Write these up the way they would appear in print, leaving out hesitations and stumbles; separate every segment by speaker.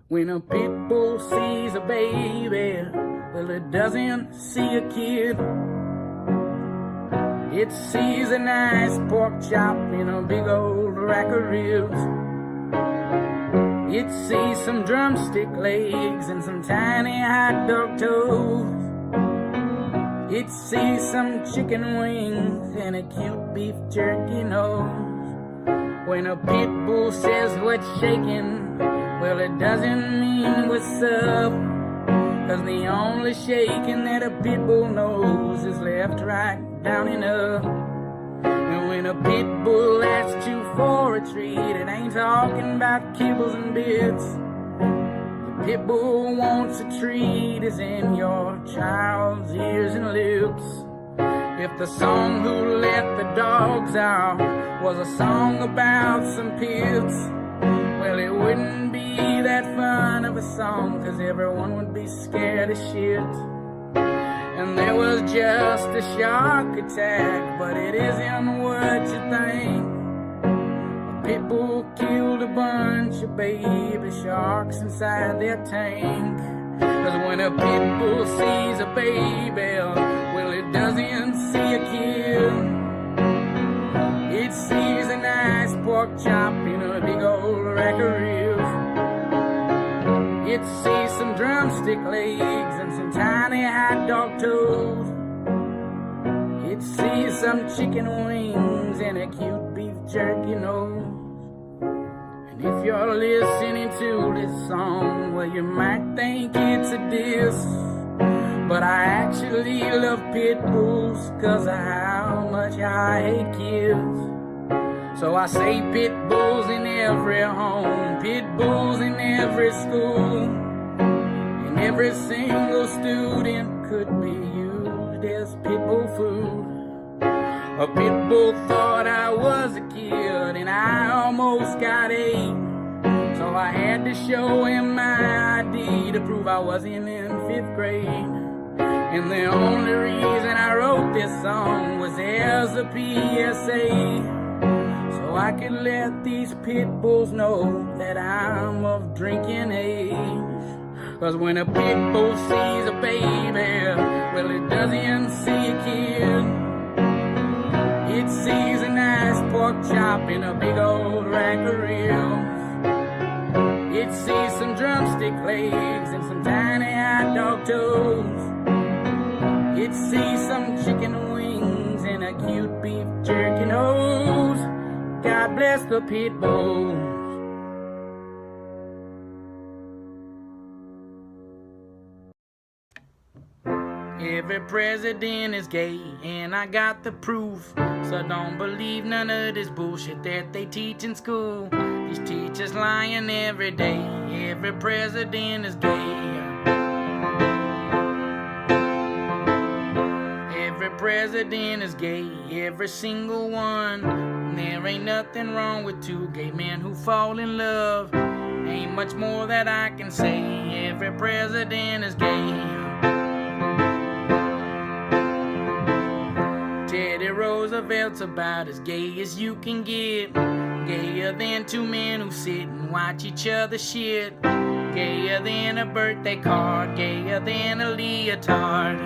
Speaker 1: When a pit bull sees a baby, well, it doesn't see a kid. It sees a nice pork chop in a big old rack of ribs. It sees some drumstick legs and some tiny hot dog toes. It sees some chicken wings and a cute beef jerky nose. When a pit bull says what's shaking, well, it doesn't mean what's up, 'cause the only shaking that a pit bull knows is left, right, down and up. And when a pit bull asks you for a treat, it ain't talking about kibbles and bits. The pit bull wants a treat is in your child's ears and lips. If the song Who Let the Dogs Out was a song about some pits, well, it wouldn't be that fun of a song, 'cause everyone would be scared as shit. And there was just a shark attack, but it isn't what you think. A pit bull killed a bunch of baby sharks inside their tank. 'Cause when a pit bull sees a baby, well, it doesn't see a kid. It sees a nice pork chop in a big old rack of ribs. It sees some drumstick legs and some tiny hot dog toes. It sees some chicken wings and a cute beef jerky nose. And if you're listening to this song, well, you might think it's a diss, but I actually love pit bulls 'cause of how much I hate kids. So I say pit bulls in every home, pit bulls in every school, and every single student could be used as pit bull food. A pit bull thought I was a kid and I almost got ate, so I had to show him my ID to prove I wasn't in 5th grade. And the only reason I wrote this song was as a PSA, so I could let these pit bulls know that I'm of drinking age. 'Cause when a pit bull sees a baby, well, it doesn't see a kid. It sees a nice pork chop in a big old rack of ribs. It sees some drumstick legs and some tiny hot dog toes. It sees some chicken wings and a cute beef jerky nose. God bless the pit bulls. Every president is gay, and I got the proof. So don't believe none of this bullshit that they teach in school. These teachers lying every day. Every president is gay. Every president is gay, every single one. There ain't nothing wrong with two gay men who fall in love. Ain't much more that I can say. Every president is gay. Teddy Roosevelt's about as gay as you can get. Gayer than two men who sit and watch each other shit. Gayer than a birthday card. Gayer than a leotard.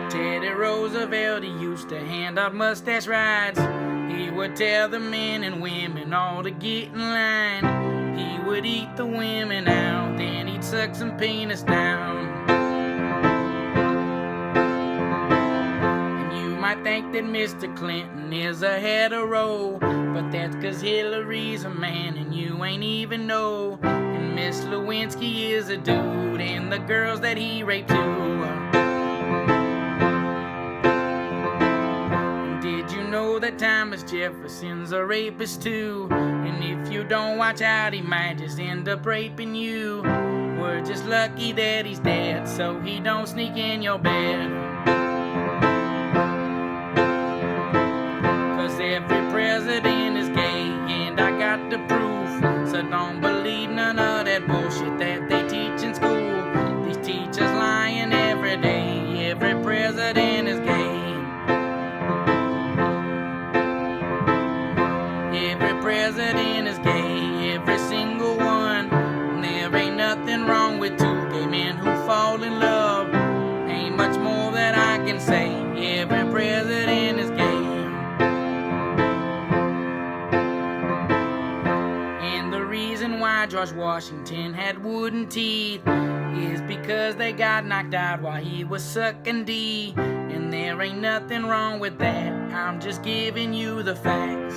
Speaker 1: Teddy Roosevelt, he used to hand out mustache rides. He would tell the men and women all to get in line. He would eat the women out, then he'd suck some penis down. I think that Mr. Clinton is a hetero, but that's 'cause Hillary's a man and you ain't even know. And Miss Lewinsky is a dude, and the girls that he raped too. And did you know that Thomas Jefferson's a rapist too? And if you don't watch out, he might just end up raping you. We're just lucky that he's dead, so he don't sneak in your bed. Every president is gay, and I got the proof. So don't believe none of that bullshit that they teach in school. These teachers lying every day. Every president is gay. Every president is gay. can say every president is gay. And the reason why George Washington had wooden teeth is because they got knocked out while he was sucking D. And there ain't nothing wrong with that, I'm just giving you the facts.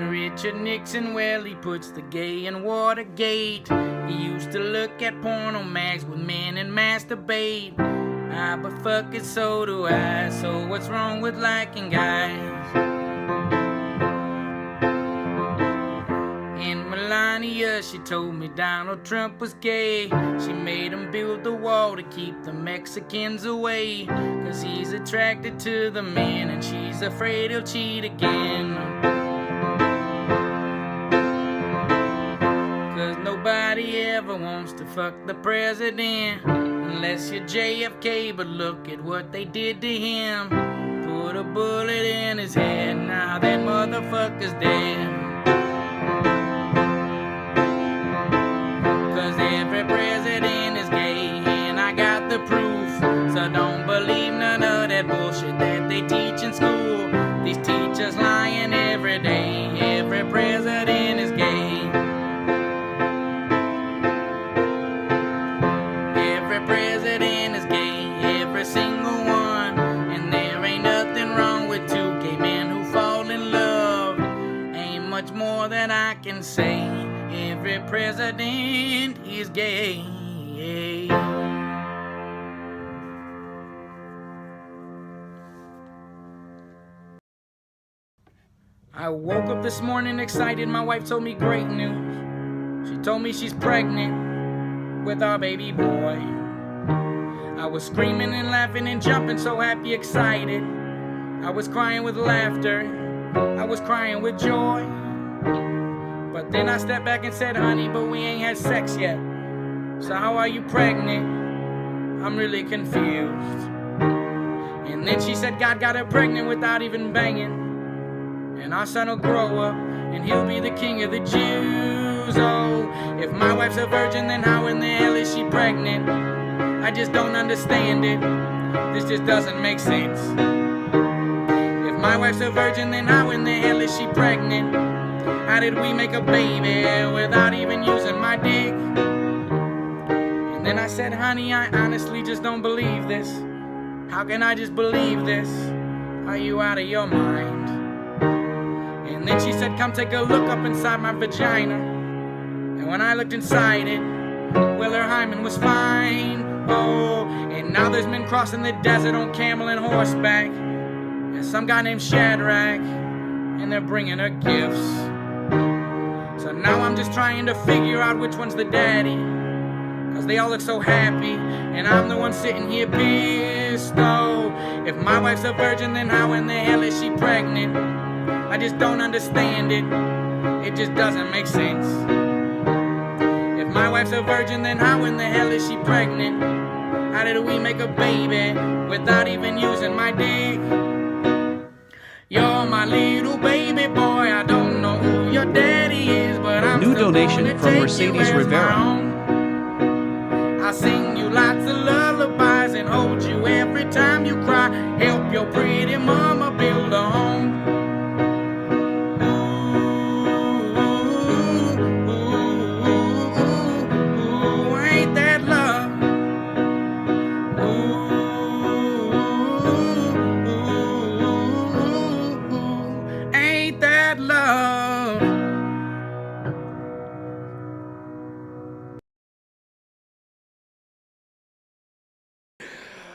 Speaker 1: Richard Nixon, well, he puts the gay in Watergate. He used to look at porno mags with men and masturbate. Ah, but fuck it, so do I. So what's wrong with liking guys? And Melania, she told me Donald Trump was gay. She made him build the wall to keep the Mexicans away. Cause he's attracted to the men and she's afraid he'll cheat again. Nobody ever wants to fuck the president unless you're JFK, but look at what they did to him. Put a bullet in his head, now that motherfucker's dead. Cause every president is gay and I got the proof. So don't believe none of that bullshit that they teach in school. These teachers lying every day. Every president is gay. President is gay, every single one. And there ain't nothing wrong with two gay men who fall in love. Ain't much more that I can say. Every president is gay. I woke up this morning excited. My wife told me great news. She told me she's pregnant with our baby boy. I was screaming and laughing and jumping, so happy, excited. I was crying with laughter, I was crying with joy. But then I stepped back and said, honey, but we ain't had sex yet. So how are you pregnant? I'm really confused. And then she said God got her pregnant without even banging. And our son will grow up and he'll be the king of the Jews. Oh, if my wife's a virgin, then how in the hell is she pregnant? I just don't understand it. This just doesn't make sense. If my wife's a virgin, then how in the hell is she pregnant? How did we make a baby without even using my dick? And then I said, honey, I honestly just don't believe this. How can I just believe this? Are you out of your mind? And then she said, come take a look up inside my vagina. And when I looked inside it, well, her hymen was fine. Oh, and now there's men crossing the desert on camel and horseback. And some guy named Shadrach, and they're bringing her gifts. So now I'm just trying to figure out which one's the daddy. Cause they all look so happy, and I'm the one sitting here pissed. Oh, if my wife's a virgin, then how in the hell is she pregnant? I just don't understand it. It just doesn't make sense. My wife's a virgin, then how in the hell is she pregnant? How did we make a baby without even using my dick? You're my little baby boy, I don't know who your daddy is, but I'm
Speaker 2: New
Speaker 1: still
Speaker 2: donation
Speaker 1: gonna
Speaker 2: from
Speaker 1: take
Speaker 2: Mercedes
Speaker 1: you as
Speaker 2: Rivera.
Speaker 1: my own. I sing you lots of lullabies and hold you every time you cry. Help your pretty mama build a home.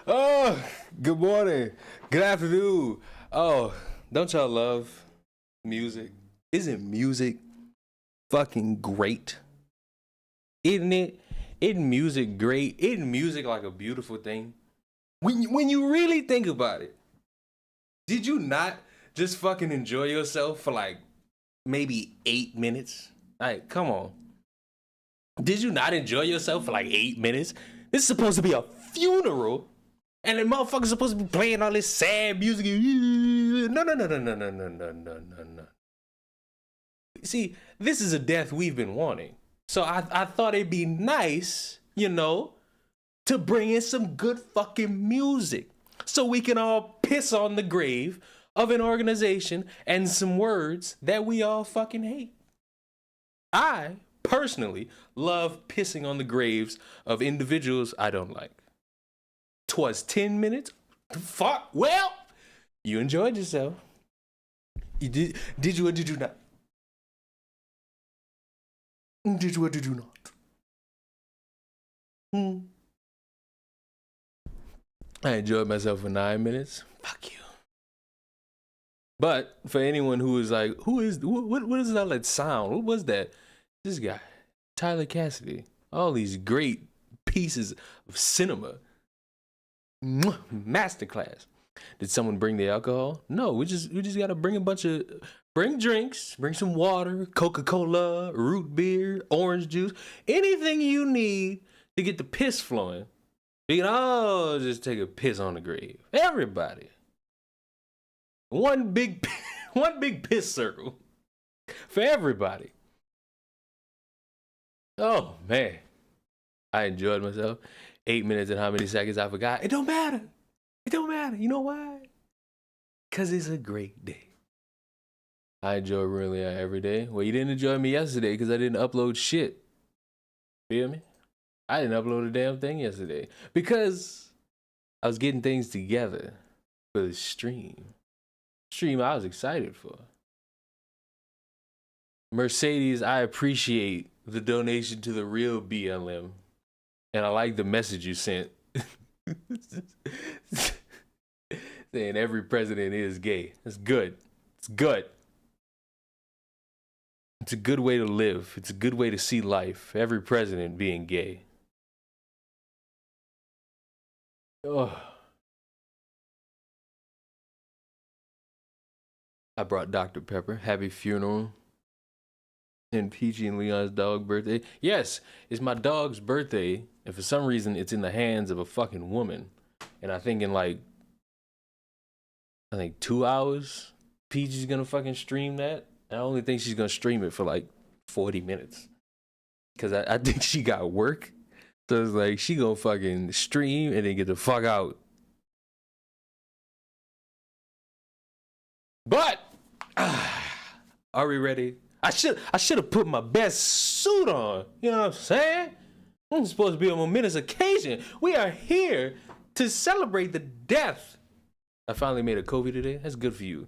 Speaker 3: Oh, good morning. Good afternoon. Oh, don't y'all love music? Isn't music fucking great? Isn't it? Isn't music great? Isn't music like a beautiful thing? When you really think about it, did you not just fucking enjoy yourself for like maybe 8 minutes? Like, come on. Did you not enjoy yourself for like 8 minutes? This is supposed to be a funeral. And the motherfucker's supposed to be playing all this sad music. No. See, this is a death we've been wanting. So I thought it'd be nice, you know, to bring in some good fucking music so we can all piss on the grave of an organization and some words that we all fucking hate. I personally love pissing on the graves of individuals I don't like. 'Twas 10 minutes. Fuck. Well, you enjoyed yourself. You did you or did you not? Did you or did you not? I enjoyed myself for 9 minutes. Fuck you. But for anyone who is like, what is all that sound? What was that? This guy, Tyler Cassidy. All these great pieces of cinema. Masterclass. Did someone bring the alcohol? No, we just gotta bring bring drinks, bring some water, Coca-Cola, root beer, orange juice, anything you need to get the piss flowing. You can all just take a piss on the grave. Everybody. One big piss circle for everybody. Oh man, I enjoyed myself. 8 minutes and how many seconds I forgot. It don't matter. It don't matter. You know why? Because it's a great day. I enjoy really every day. Well, you didn't enjoy me yesterday because I didn't upload shit. Feel me? I didn't upload a damn thing yesterday because I was getting things together for the stream. Stream I was excited for. Mercedes, I appreciate the donation to the real BLM. And I like the message you sent. Saying every president is gay. That's good. It's good. It's a good way to live. It's a good way to see life. Every president being gay. Oh. I brought Dr. Pepper. Happy funeral. And Peachy and Leon's dog birthday. Yes, it's my dog's birthday. And for some reason, it's in the hands of a fucking woman. And I think in 2 hours, Peachy's gonna fucking stream that. I only think she's gonna stream it for 40 minutes. Because I think she got work. So it's like, she gonna fucking stream and then get the fuck out. But, are we ready? I should have put my best suit on. You know what I'm saying? I'm supposed to be a momentous occasion. We are here to celebrate the death. I finally made a COVID today. That's good for you.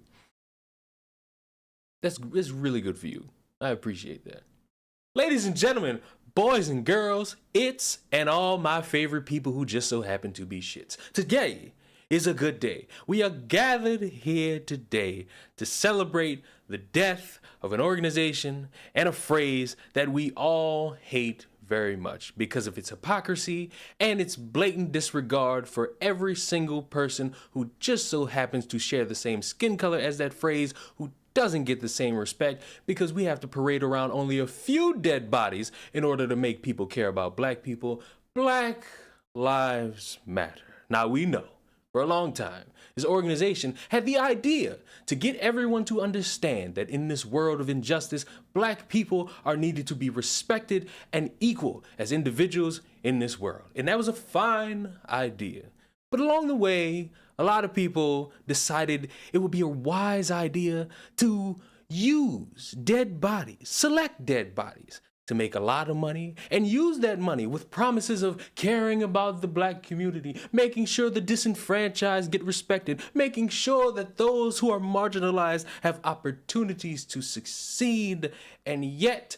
Speaker 3: That's really good for you. I appreciate that. Ladies and gentlemen, boys and girls, it's and all my favorite people who just so happen to be shits. Today is a good day. We are gathered here today to celebrate the death of an organization and a phrase that we all hate very much because of its hypocrisy and its blatant disregard for every single person who just so happens to share the same skin color as that phrase, who doesn't get the same respect because we have to parade around only a few dead bodies in order to make people care about black people. Black Lives Matter. Now we know for a long time, this organization had the idea to get everyone to understand that in this world of injustice, black people are needed to be respected and equal as individuals in this world. And that was a fine idea. But along the way, a lot of people decided it would be a wise idea to use dead bodies, select dead bodies, to make a lot of money and use that money with promises of caring about the black community, making sure the disenfranchised get respected, making sure that those who are marginalized have opportunities to succeed. And yet,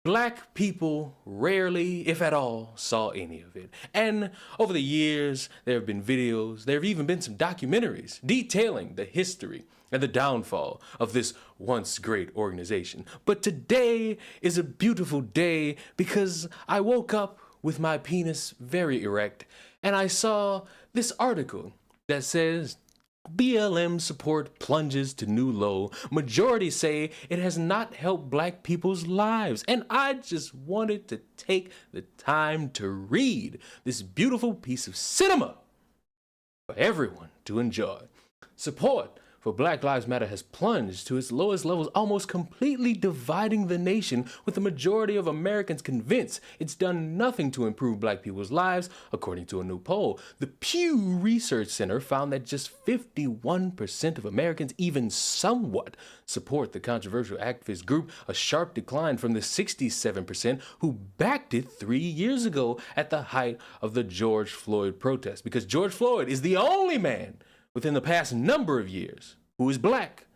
Speaker 3: black people rarely, if at all, saw any of it. And over the years, there have been videos, there have even been some documentaries detailing the history and the downfall of this once great organization. But today is a beautiful day because I woke up with my penis very erect and I saw this article that says, BLM support plunges to new low. Majority say it has not helped black people's lives. And I just wanted to take the time to read this beautiful piece of cinema for everyone to enjoy. Support for Black Lives Matter has plunged to its lowest levels, almost completely dividing the nation, with the majority of Americans convinced it's done nothing to improve black people's lives, according to a new poll. The Pew Research Center found that just 51% of Americans even somewhat support the controversial activist group, a sharp decline from the 67% who backed it 3 years ago at the height of the George Floyd protest, because George Floyd is the only man within the past number of years who is black,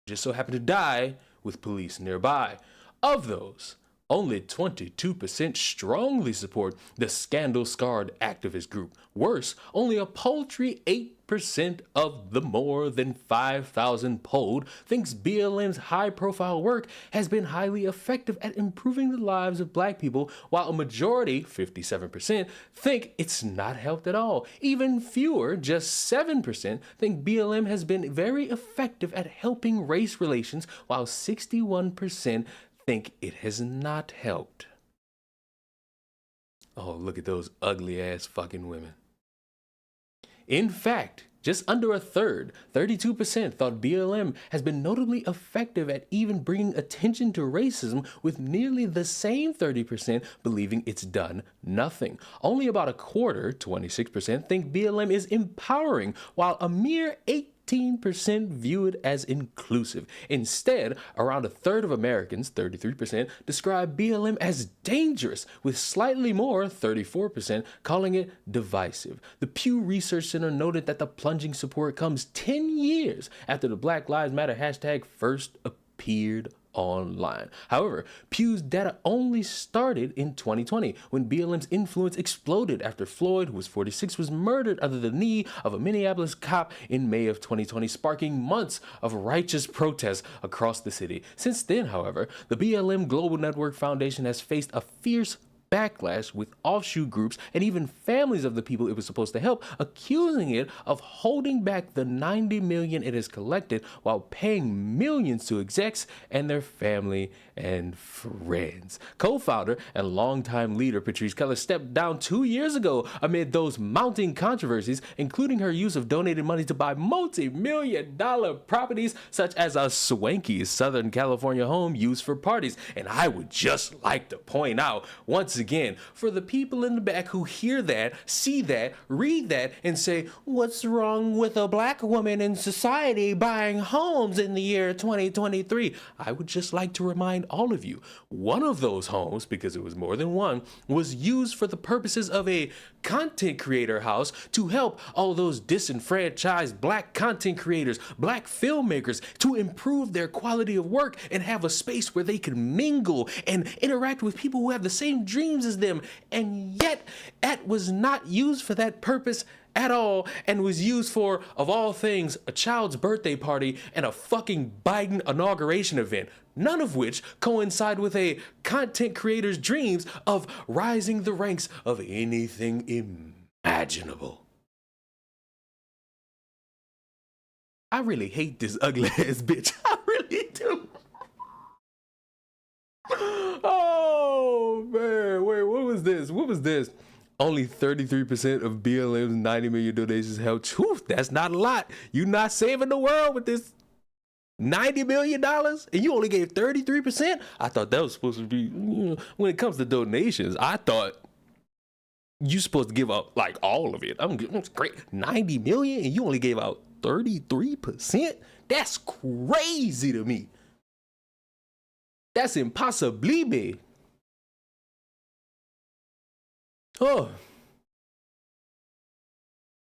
Speaker 3: just so happened to die with police nearby. Of those, only 22% strongly support the scandal-scarred activist group. Worse, only a paltry 8% of the more than 5,000 polled thinks BLM's high-profile work has been highly effective at improving the lives of black people, while a majority, 57%, think it's not helped at all. Even fewer, just 7%, think BLM has been very effective at helping race relations, while 61% think it has not helped. Oh, look at those ugly ass fucking women. In fact, just under a third, 32%, thought BLM has been notably effective at even bringing attention to racism, with nearly the same 30% believing it's done nothing. Only about a quarter, 26%, think BLM is empowering, while a mere 18% view it as inclusive. Instead, around a third of Americans, 33%, describe BLM as dangerous, with slightly more, 34%, calling it divisive. The Pew Research Center noted that the plunging support comes 10 years after the Black Lives Matter hashtag first appeared online. However, Pew's data only started in 2020, when BLM's influence exploded after Floyd, who was 46, was murdered under the knee of a Minneapolis cop in May of 2020, sparking months of righteous protests across the city. Since then, however, the BLM Global Network Foundation has faced a fierce backlash, with offshoot groups and even families of the people it was supposed to help accusing it of holding back the $90 million it has collected while paying millions to execs and their family and friends. Co-founder and longtime leader Patrisse Cullors stepped down 2 years ago amid those mounting controversies, including her use of donated money to buy multi-million-dollar properties such as a swanky Southern California home used for parties. And I would just like to point out once again, for the people in the back who hear that, see that, read that, and say, what's wrong with a black woman in society buying homes in the year 2023? I would just like to remind all of you, one of those homes, because it was more than one, was used for the purposes of a content creator house to help all those disenfranchised black content creators, black filmmakers, to improve their quality of work and have a space where they can mingle and interact with people who have the same dreams as them. And yet that was not used for that purpose at all, and was used for, of all things, a child's birthday party and a fucking Biden inauguration event, none of which coincide with a content creator's dreams of rising the ranks of anything imaginable. I really hate this ugly ass bitch. I really do. Oh man, wait, what was this? What was this? Only 33% of BLM's 90 million donations helped. Whew, that's not a lot. You're not saving the world with this $90 million, and you only gave 33%? I thought that was supposed to be, you know, when it comes to donations, I thought you're supposed to give up like all of it. It's great. 90 million, and you only gave out 33%? That's crazy to me. That's impossible. Oh.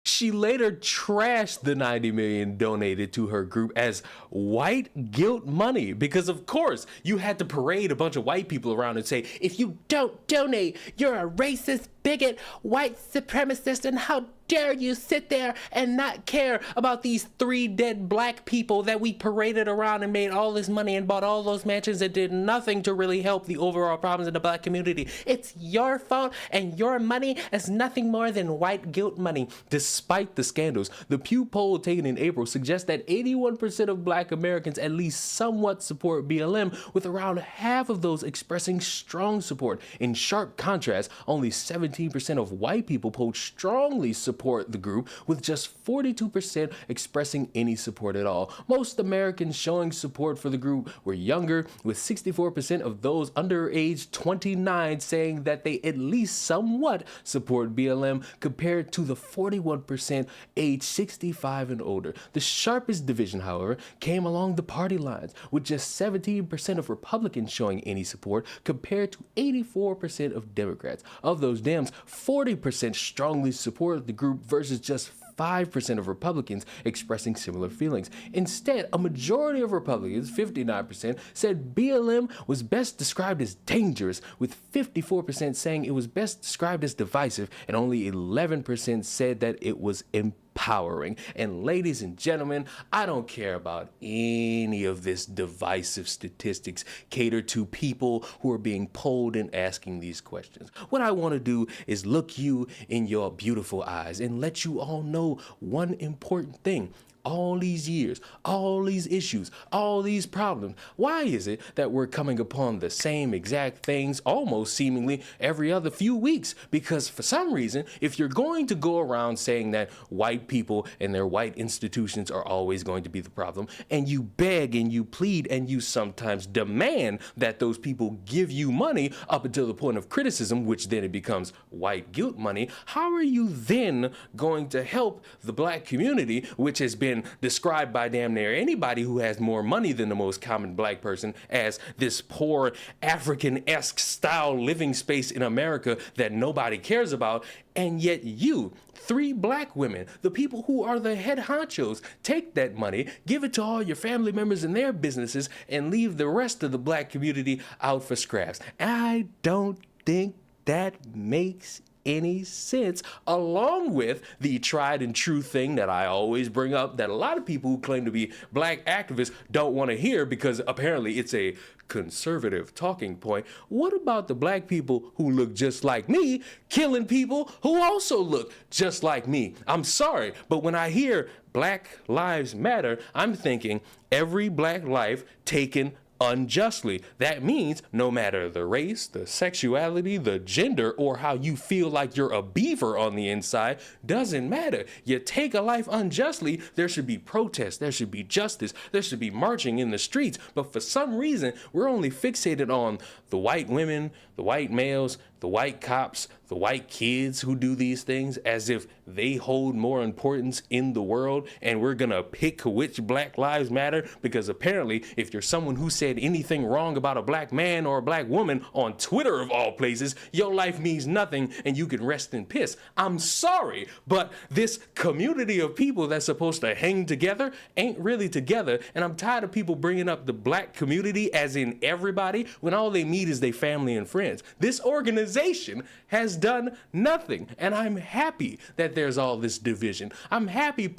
Speaker 3: She later trashed the 90 million donated to her group as white guilt money, because of course you had to parade a bunch of white people around and say, if you don't donate, you're a racist, bigot, white supremacist, and how dare you sit there and not care about these 3 dead black people that we paraded around and made all this money and bought all those mansions that did nothing to really help the overall problems in the black community. It's your fault, and your money is nothing more than white guilt money. Despite the scandals, the Pew poll taken in April suggests that 81% of black Americans at least somewhat support BLM, with around half of those expressing strong support. In sharp contrast, only 17% 17% of white people polled strongly support the group, with just 42% expressing any support at all. Most Americans showing support for the group were younger, with 64% of those under age 29 saying that they at least somewhat support BLM, compared to the 41% age 65 and older. The sharpest division, however, came along the party lines, with just 17% of Republicans showing any support, compared to 84% of Democrats. Of those Dems, 40% strongly support the group versus just 5% of Republicans expressing similar feelings. Instead, a majority of Republicans, 59%, said BLM was best described as dangerous, with 54% saying it was best described as divisive, and only 11% said that it was empowering. And ladies and gentlemen, I don't care about any of this divisive statistics catered to people who are being polled and asking these questions. What I want to do is look you in your beautiful eyes and let you all know one important thing. All these years, all these issues, all these problems, why is it that we're coming upon the same exact things almost seemingly every other few weeks? Because for some reason, if you're going to go around saying that white people and their white institutions are always going to be the problem, and you beg and you plead and you sometimes demand that those people give you money up until the point of criticism, which then it becomes white guilt money, how are you then going to help the black community, which has been described by damn near anybody who has more money than the most common black person as this poor African-esque style living space in America that nobody cares about? And yet you, 3 black women, the people who are the head honchos, take that money, give it to all your family members and their businesses, and leave the rest of the black community out for scraps. I don't think that makes any sense, along with the tried and true thing that I always bring up that a lot of people who claim to be black activists don't want to hear because apparently it's a conservative talking point. What about the black people who look just like me killing people who also look just like me? I'm sorry, but when I hear Black Lives Matter, I'm thinking every black life taken unjustly. That means no matter the race, the sexuality, the gender, or how you feel like you're a beaver on the inside, doesn't matter. You take a life unjustly, there should be protest, there should be justice, there should be marching in the streets. But for some reason, we're only fixated on the white women, the white males, the white cops, the white kids who do these things as if they hold more importance in the world, and we're gonna pick which Black Lives Matter because apparently if you're someone who said anything wrong about a black man or a black woman on Twitter of all places, your life means nothing and you can rest in piss. I'm sorry, but this community of people that's supposed to hang together ain't really together, and I'm tired of people bringing up the black community as in everybody when all they meet is their family and friends. This organization has done nothing, and I'm happy that there's all this division. I'm happy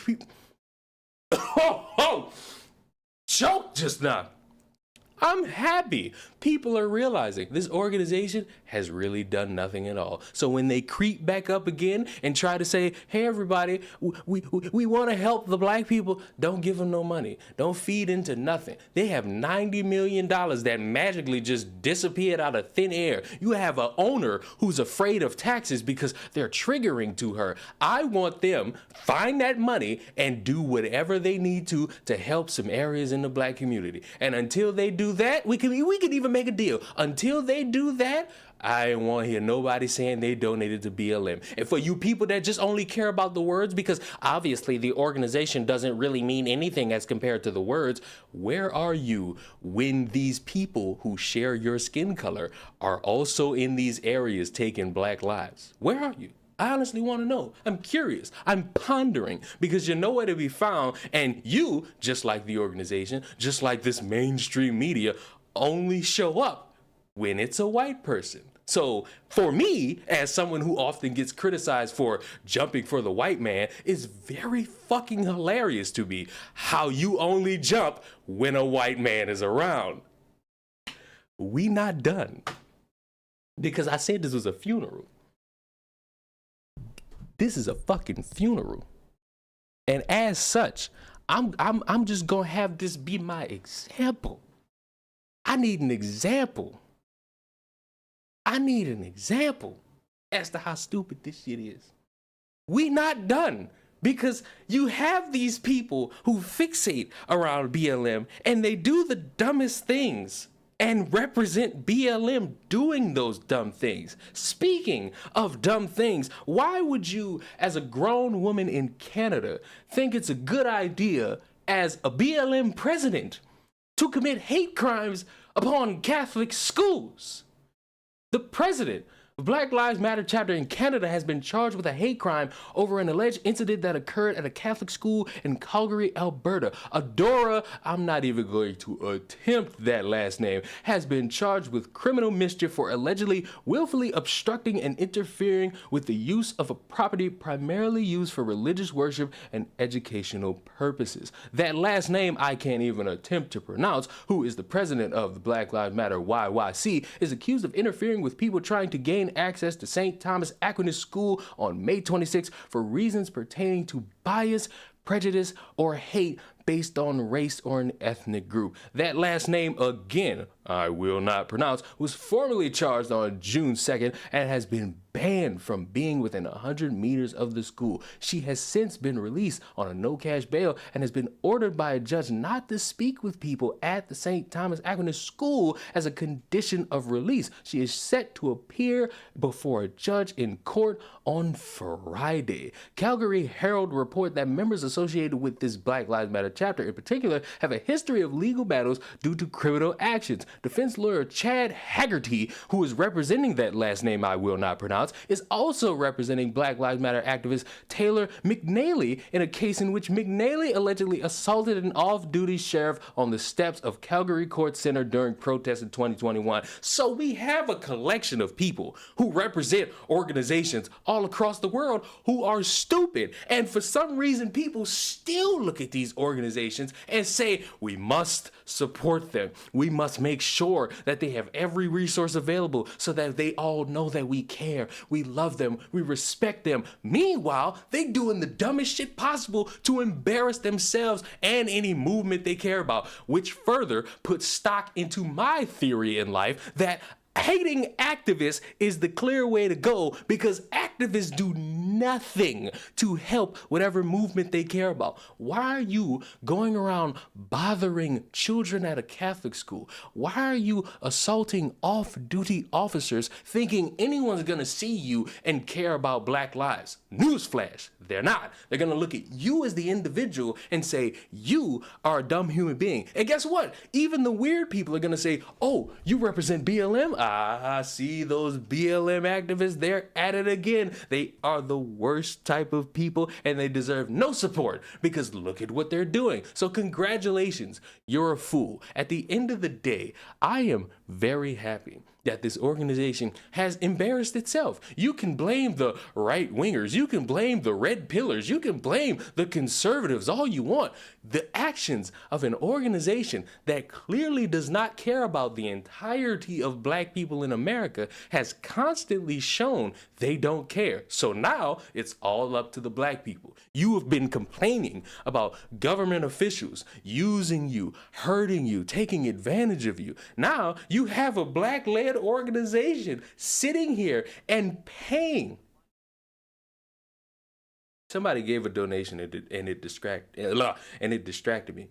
Speaker 3: choke just now. I'm happy people are realizing this organization has really done nothing at all. So when they creep back up again and try to say, hey, everybody, we want to help the black people, don't give them no money. Don't feed into nothing. They have $90 million that magically just disappeared out of thin air. You have an owner who's afraid of taxes because they're triggering to her. I want them find that money and do whatever they need to help some areas in the black community. And until they do that, we can even make a deal. Until they do that, I don't want to hear nobody saying they donated to BLM. And for you people that just only care about the words, because obviously the organization doesn't really mean anything as compared to the words, where are you when these people who share your skin color are also in these areas taking black lives? Where are you? I honestly want to know. I'm curious. I'm pondering because you're nowhere to be found, and you, just like the organization, just like this mainstream media, only show up when it's a white person. So for me, as someone who often gets criticized for jumping for the white man, it's very fucking hilarious to me how you only jump when a white man is around. We not done. Because I said this was a funeral. This is a fucking funeral. And as such, I'm just gonna have this be my example. I need an example. I need an example. as to how stupid this shit is. We not done. Because you have these people who fixate around BLM and they do the dumbest things and represent BLM doing those dumb things. Speaking of dumb things, why would you, as a grown woman in Canada, think it's a good idea as a BLM president to commit hate crimes upon Catholic schools? The president of Black Lives Matter chapter in Canada has been charged with a hate crime over an alleged incident that occurred at a Catholic school in Calgary, Alberta. Adora, I'm not even going to attempt that last name, has been charged with criminal mischief for allegedly willfully obstructing and interfering with the use of a property primarily used for religious worship and educational purposes. That last name I can't even attempt to pronounce, who is the president of the Black Lives Matter YYC, is accused of interfering with people trying to gain access to St. Thomas Aquinas School on May 26 for reasons pertaining to bias, prejudice, or hate based on race or an ethnic group. That last name, again, I will not pronounce, was formally charged on June 2nd and has been banned from being within 100 meters of the school. She has since been released on a no-cash bail and has been ordered by a judge not to speak with people at the St. Thomas Aquinas School as a condition of release. She is set to appear before a judge in court on Friday. Calgary Herald report that members associated with this Black Lives Matter chapter in particular have a history of legal battles due to criminal actions. Defense lawyer Chad Haggerty, who is representing that last name I will not pronounce, is also representing Black Lives Matter activist Taylor McNally in a case in which McNally allegedly assaulted an off-duty sheriff on the steps of Calgary Court Center during protests in 2021. So we have a collection of people who represent organizations all across the world who are stupid. And for some reason, people still look at these organizations and say, we must support them. We must make sure that they have every resource available so that they all know that we care. We love them. We respect them. Meanwhile, they doing the dumbest shit possible to embarrass themselves and any movement they care about, which further puts stock into my theory in life that hating activists is the clear way to go, because activists do nothing to help whatever movement they care about. Why are you going around bothering children at a Catholic school? Why are you assaulting off-duty officers thinking anyone's gonna see you and care about Black lives? Newsflash, they're not. They're gonna look at you as the individual and say, you are a dumb human being. And guess what? Even the weird people are gonna say, oh, you represent BLM? Ah, see those BLM activists, they're at it again. They are the worst type of people and they deserve no support because look at what they're doing. So congratulations, you're a fool. At the end of the day, I am very happy that this organization has embarrassed itself. You can blame the right wingers, you can blame the red pillars, you can blame the conservatives all you want. The actions of an organization that clearly does not care about the entirety of Black people in America has constantly shown they don't care. So now it's all up to the Black people. You have been complaining about government officials using you, hurting you, taking advantage of you. Now you have a Black-led organization sitting here and paying. Somebody gave a donation and it distracted me.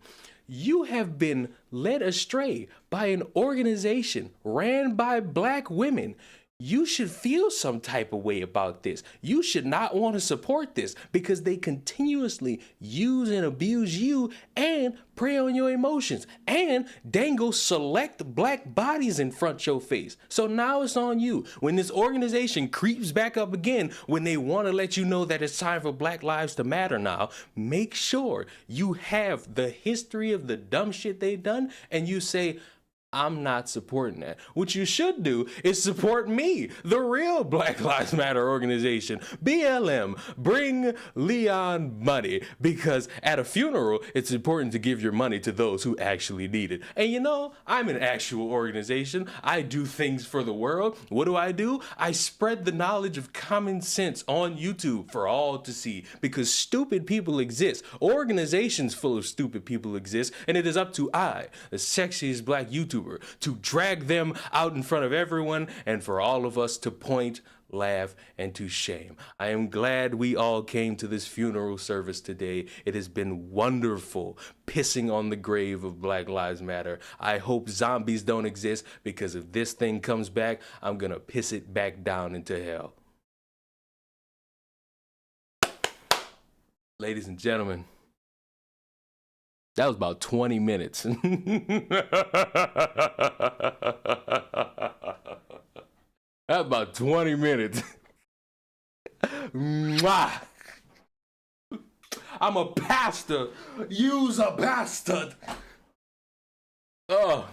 Speaker 3: You have been led astray by an organization ran by Black women. You should feel some type of way about this. You should not want to support this because they continuously use and abuse you and prey on your emotions and dangle select Black bodies in front your face. So now it's on you. When this organization creeps back up again, when they want to let you know that it's time for Black lives to matter now, make sure you have the history of the dumb shit they've done and you say, I'm not supporting that. What you should do is support me, the real Black Lives Matter organization, BLM. Bring Leon money, because at a funeral, it's important to give your money to those who actually need it. And you know, I'm an actual organization. I do things for the world. What do? I spread the knowledge of common sense on YouTube for all to see, because stupid people exist. Organizations full of stupid people exist, and it is up to I, the sexiest Black YouTuber, to drag them out in front of everyone and for all of us to point laugh, and to shame. I am glad we all came to this funeral service today. It has been wonderful pissing on the grave of Black Lives Matter. I hope zombies don't exist, because if this thing comes back, I'm gonna piss it back down into hell. Ladies and gentlemen, that was about 20 minutes. That's about 20 minutes. Mwah. I'm a pastor. You's a bastard. Oh.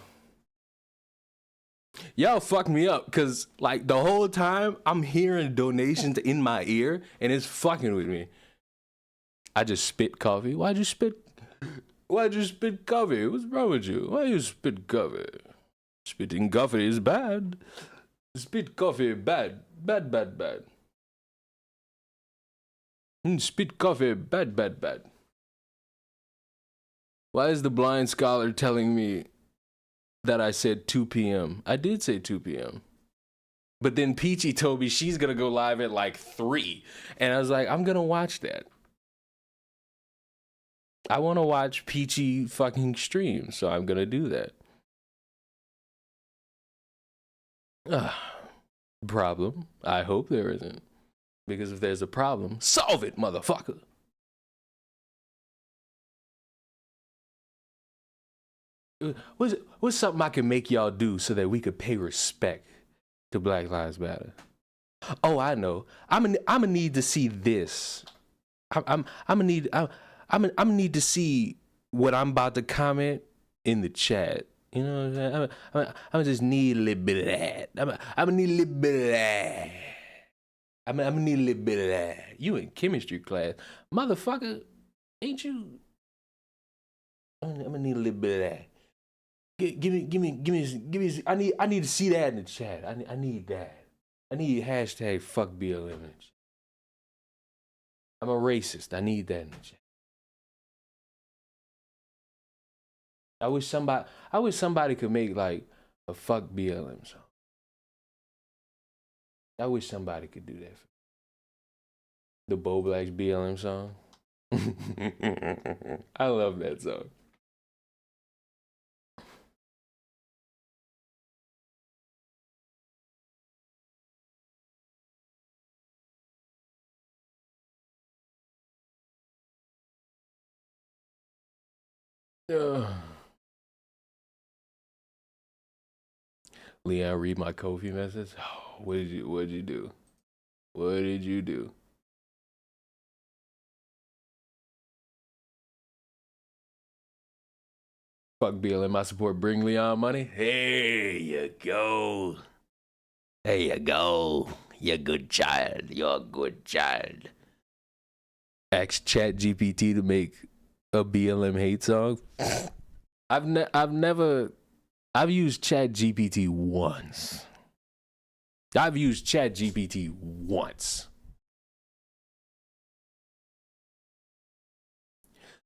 Speaker 3: Y'all fucked me up, because like the whole time I'm hearing donations in my ear and it's fucking with me. I just spit coffee. Why'd you spit coffee? What's wrong with you? Why you spit coffee? Spitting coffee is bad. Spit coffee bad. Bad. Spit coffee bad. Why is the blind scholar telling me that I said 2 p.m.? I did say 2 p.m. But then Peachy told me she's gonna go live at like 3. And I was like, I'm gonna watch that. I want to watch Peachy fucking stream, so I'm gonna do that. Problem? I hope there isn't. Because if there's a problem, solve it, motherfucker. What's something I can make y'all do so that we could pay respect to Black Lives Matter? Oh, I know. I'm gonna need to see this. I'm gonna need to see what I'm about to comment in the chat. You know what I'm saying? I'm gonna just need a little bit of that. I'm gonna need a little bit of that. I'm gonna need a little bit of that. You in chemistry class, motherfucker? Ain't you? I'm gonna need a little bit of that. Give me. I need to see that in the chat. I need that. I need hashtag fuck BLM. I'm a racist. I need that in the chat. I wish somebody could make like a fuck BLM song. I wish somebody could do that. The Bo Black's BLM song. I love that song. Leon, read my Kofi message. Oh, what did you do? What did you do? Fuck BLM, I support Bring Leon money. Here you go. There you go. You're a good child. You're a good child. Ask ChatGPT to make a BLM hate song. I've used ChatGPT once.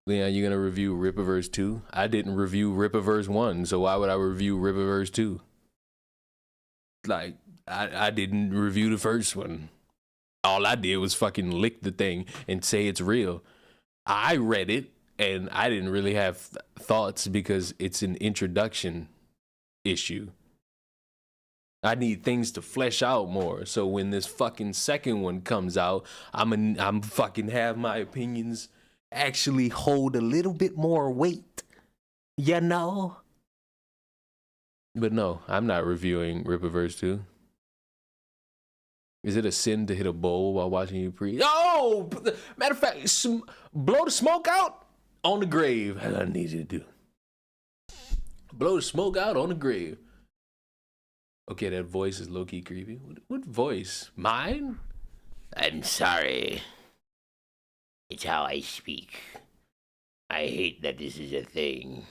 Speaker 3: Leon, you gonna review Rippaverse 2? I didn't review Rippaverse 1, so why would I review Rippaverse 2? Like, I didn't review the first one. All I did was fucking lick the thing and say it's real. I read it, and I didn't really have thoughts because it's an introduction issue. I need things to flesh out more. So when this fucking second one comes out, I'm fucking have my opinions actually hold a little bit more weight. You know? But no, I'm not reviewing Rippaverse 2. Is it a sin to hit a bowl while watching you preach? Oh! Matter of fact, blow the smoke out on the grave. That's what I need you to do. Blow the smoke out on the grave. Okay, that voice is low-key creepy. What voice? Mine? I'm sorry. It's how I speak. I hate that this is a thing.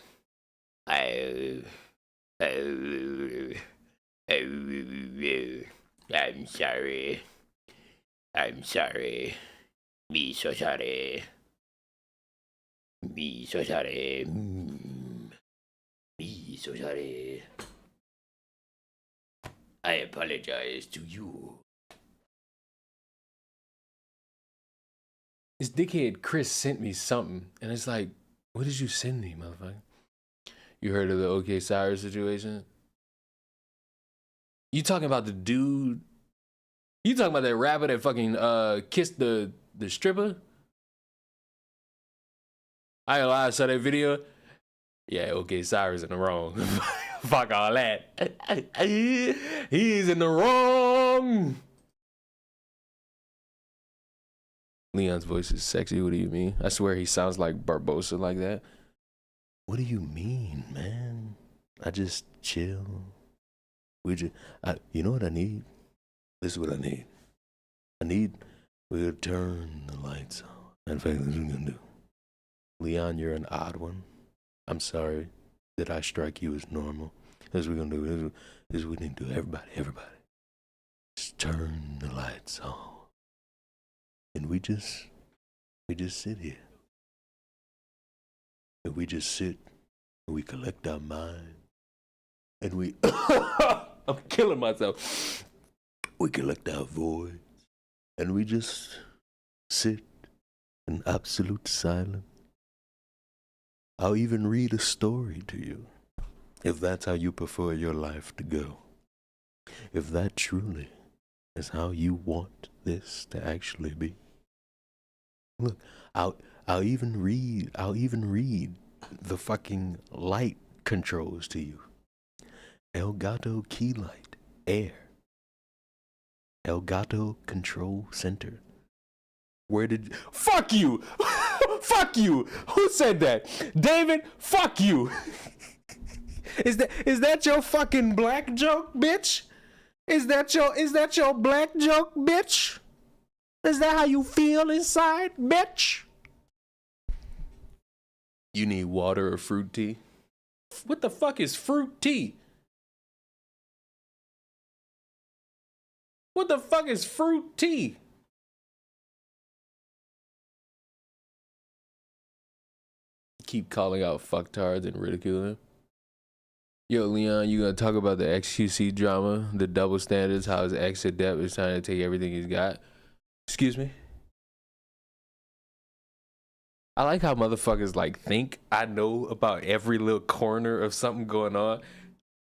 Speaker 3: I'm sorry. I'm sorry. Me so sorry. Me so sorry. Me so sorry. I apologize to you. This dickhead Chris sent me something, and it's like, what did you send me, motherfucker? You heard of the OK Cyrus situation? You talking about the dude? You talking about that rapper that fucking kissed the stripper? I ain't lie, I saw that video. Yeah, OK Cyrus in the wrong. Fuck all that. He's in the wrong. Leon's voice is sexy. What do you mean? I swear he sounds like Barbosa like that. What do you mean, man? I just chill. You know what I need? This is what I need. We'll turn the lights on. In fact, that's what we're gonna do. Leon, you're an odd one. I'm sorry that I strike you as normal. That's what we're gonna do. This is what we need to do. Everybody. Just turn the lights on. And we just sit here. And we just sit and we collect our mind. And we I'm killing myself. We collect our voice. And we just sit in absolute silence. I'll even read a story to you, if that's how you prefer your life to go. If that truly is how you want this to actually be. Look, I'll even read the fucking light controls to you. Elgato key light, air. Elgato control center. Fuck you! Fuck you! Who said that? David, fuck you! Is that your fucking black joke, bitch? Is that your black joke, bitch? Is that how you feel inside, bitch? You need water or fruit tea? What the fuck is fruit tea? What the fuck is fruit tea? Keep calling out fucktards and ridiculing him. Yo, Leon, you gonna talk about the XQC drama, the double standards, how his ex-adept is trying to take everything he's got? Excuse me? I like how motherfuckers like think I know about every little corner of something going on.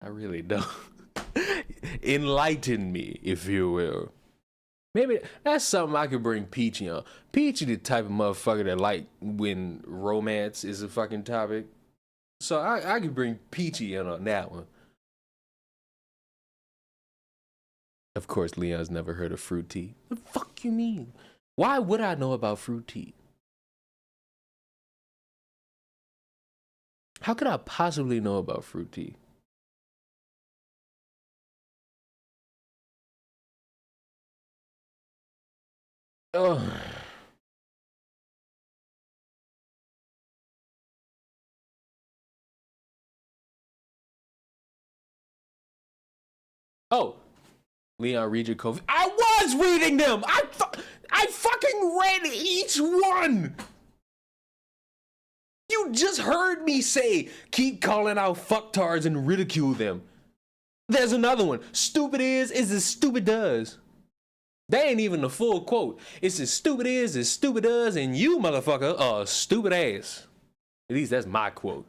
Speaker 3: I really don't. Enlighten me, if you will. Maybe that's something I could bring Peachy on. Peachy the type of motherfucker that like when romance is a fucking topic. So I could bring Peachy in on that one. Of course, Leon's never heard of fruit tea. What the fuck you mean? Why would I know about fruit tea? How could I possibly know about fruit tea? Oh. Oh. Leon, read your COVID. I was reading them! I fucking read each one! You just heard me say, keep calling out fucktards and ridicule them. There's another one. Stupid is as stupid does. That ain't even the full quote. It's as stupid does, and you motherfucker are a stupid ass. At least that's my quote.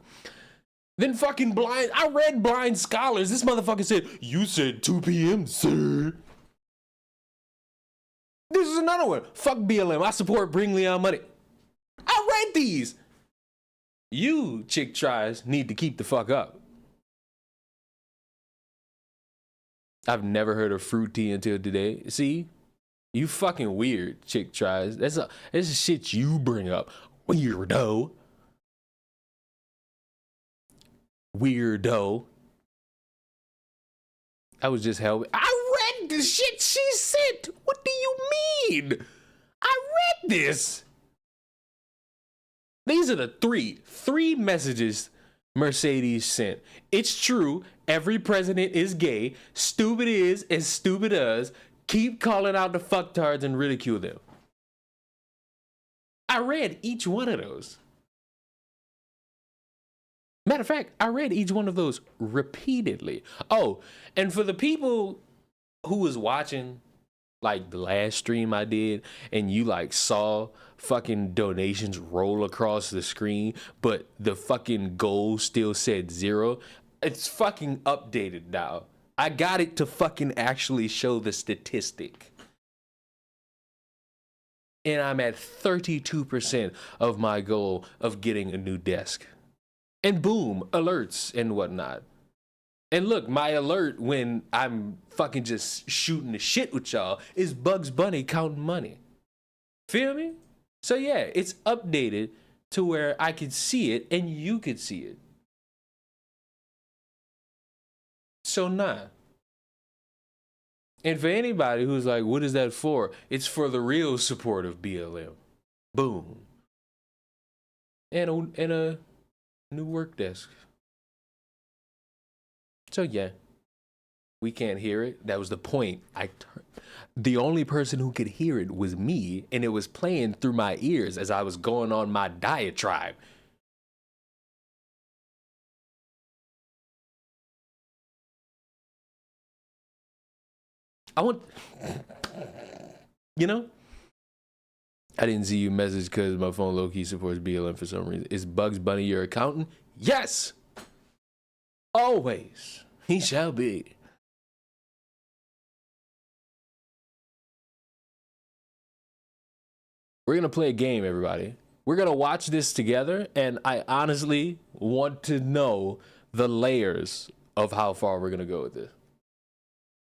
Speaker 3: Then fucking I read Blind Scholars. This motherfucker said, you said 2 p.m., sir. This is another one. Fuck BLM. I support Bring Leon money. I read these. You, chick tries, need to keep the fuck up. I've never heard of fruit tea until today. See? You fucking weird, chick tries. That's shit you bring up. Weirdo. Weirdo. I was just helping. I read the shit she sent. What do you mean? I read this. These are the three messages Mercedes sent. It's true. Every president is gay. Stupid is as stupid does. Keep calling out the fucktards and ridicule them. I read each one of those. Matter of fact, I read each one of those repeatedly. Oh, and for the people who was watching like the last stream I did, and you like saw fucking donations roll across the screen, but the fucking goal still said 0. It's fucking updated now. I got it to fucking actually show the statistic. And I'm at 32% of my goal of getting a new desk. And boom, alerts and whatnot. And look, my alert when I'm fucking just shooting the shit with y'all is Bugs Bunny counting money. Feel me? So yeah, it's updated to where I can see it and you could see it. So nah. And for anybody who's like, what is that for? It's for the real support of BLM. Boom. And a new work desk. So yeah, we can't hear it. That was the point. The only person who could hear it was me, and it was playing through my ears as I was going on my diatribe. You know, I didn't see your message because my phone low-key supports BLM for some reason. Is Bugs Bunny your accountant? Yes! Always. He shall be. We're going to play a game, everybody. We're going to watch this together, and I honestly want to know the layers of how far we're going to go with this.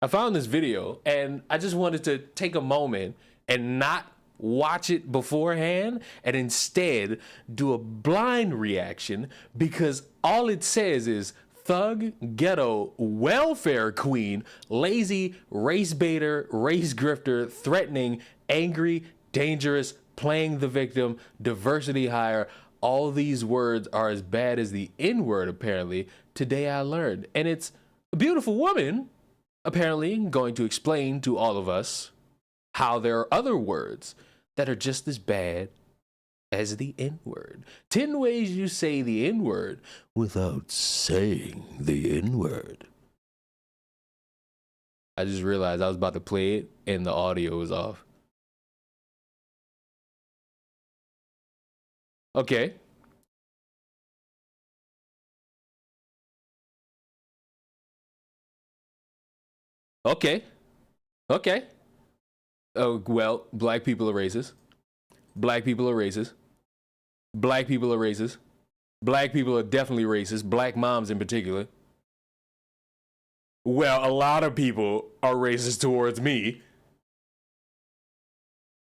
Speaker 3: I found this video, and I just wanted to take a moment and not watch it beforehand and instead do a blind reaction, because all it says is thug, ghetto, welfare queen, lazy, race baiter, race grifter, threatening, angry, dangerous, playing the victim, diversity hire. All these words are as bad as the N-word, apparently. Today I learned. And it's a beautiful woman, apparently, going to explain to all of us how there are other words that are just as bad as the N-word. 10 ways you say the N-word without saying the N-word. I just realized I was about to play it and the audio was off. Okay. Okay. Okay. Oh, well, black people are racist. Black people are racist. Black people are racist. Black people are definitely racist. Black moms in particular. Well, a lot of people are racist towards me.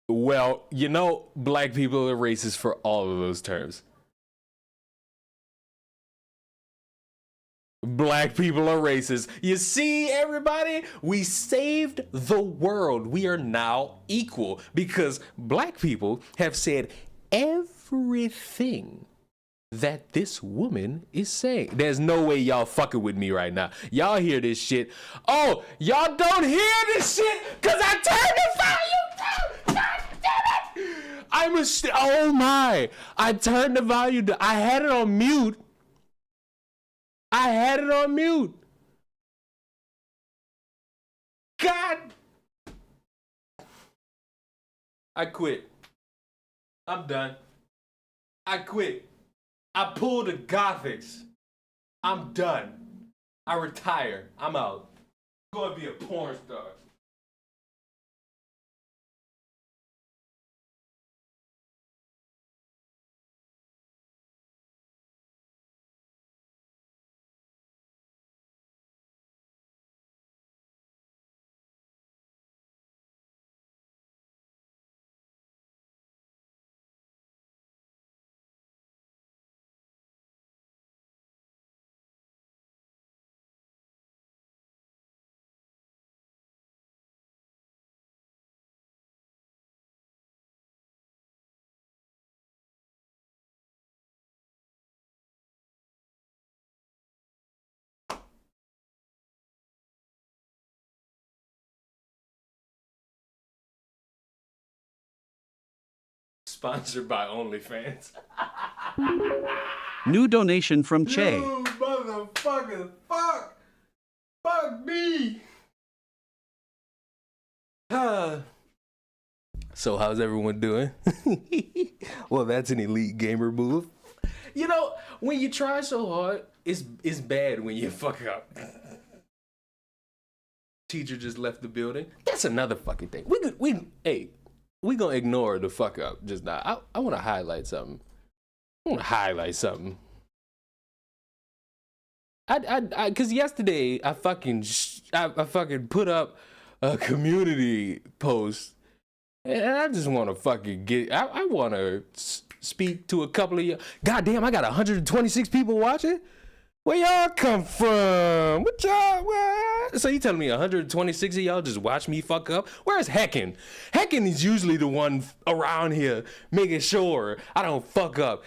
Speaker 3: Well, you know, black people are racist for all of those terms. Black people are racist. You see, everybody, we saved the world. We are now equal because black people have said everything that this woman is saying. There's no way y'all fucking with me right now. Y'all hear this shit. Oh, y'all don't hear this shit because I turned the volume down. God damn it. Oh my. I turned the volume down. I had it on mute. God. I quit. I'm done. I quit. I pulled the Gothics. I'm done. I retire. I'm out. I'm gonna be a porn star. Sponsored by OnlyFans.
Speaker 2: New donation from Che.
Speaker 3: You motherfucker, fuck me. So how's everyone doing? Well, that's an elite gamer move. You know, when you try so hard, it's bad when you fuck up. Teacher just left the building. That's another fucking thing. We gonna ignore the fuck up just now. I want to highlight something. Cause yesterday I fucking put up a community post, and I just want to fucking I want to speak to a couple of y'all. Goddamn, I got 126 people watching. Where y'all come from? What y'all? What? So you telling me 126 of y'all just watch me fuck up? Where's Heckin? Heckin is usually the one around here making sure I don't fuck up.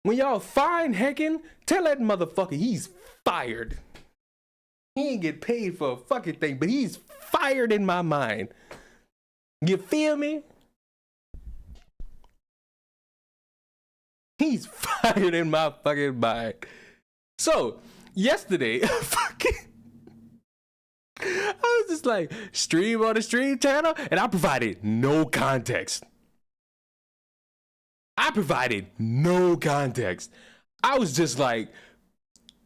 Speaker 3: When y'all find Heckin, tell that motherfucker he's fired. He ain't get paid for a fucking thing, but he's fired in my mind. You feel me? He's fired in my fucking mind. So, yesterday, I was just like, stream on the stream channel, and I provided no context. I was just like,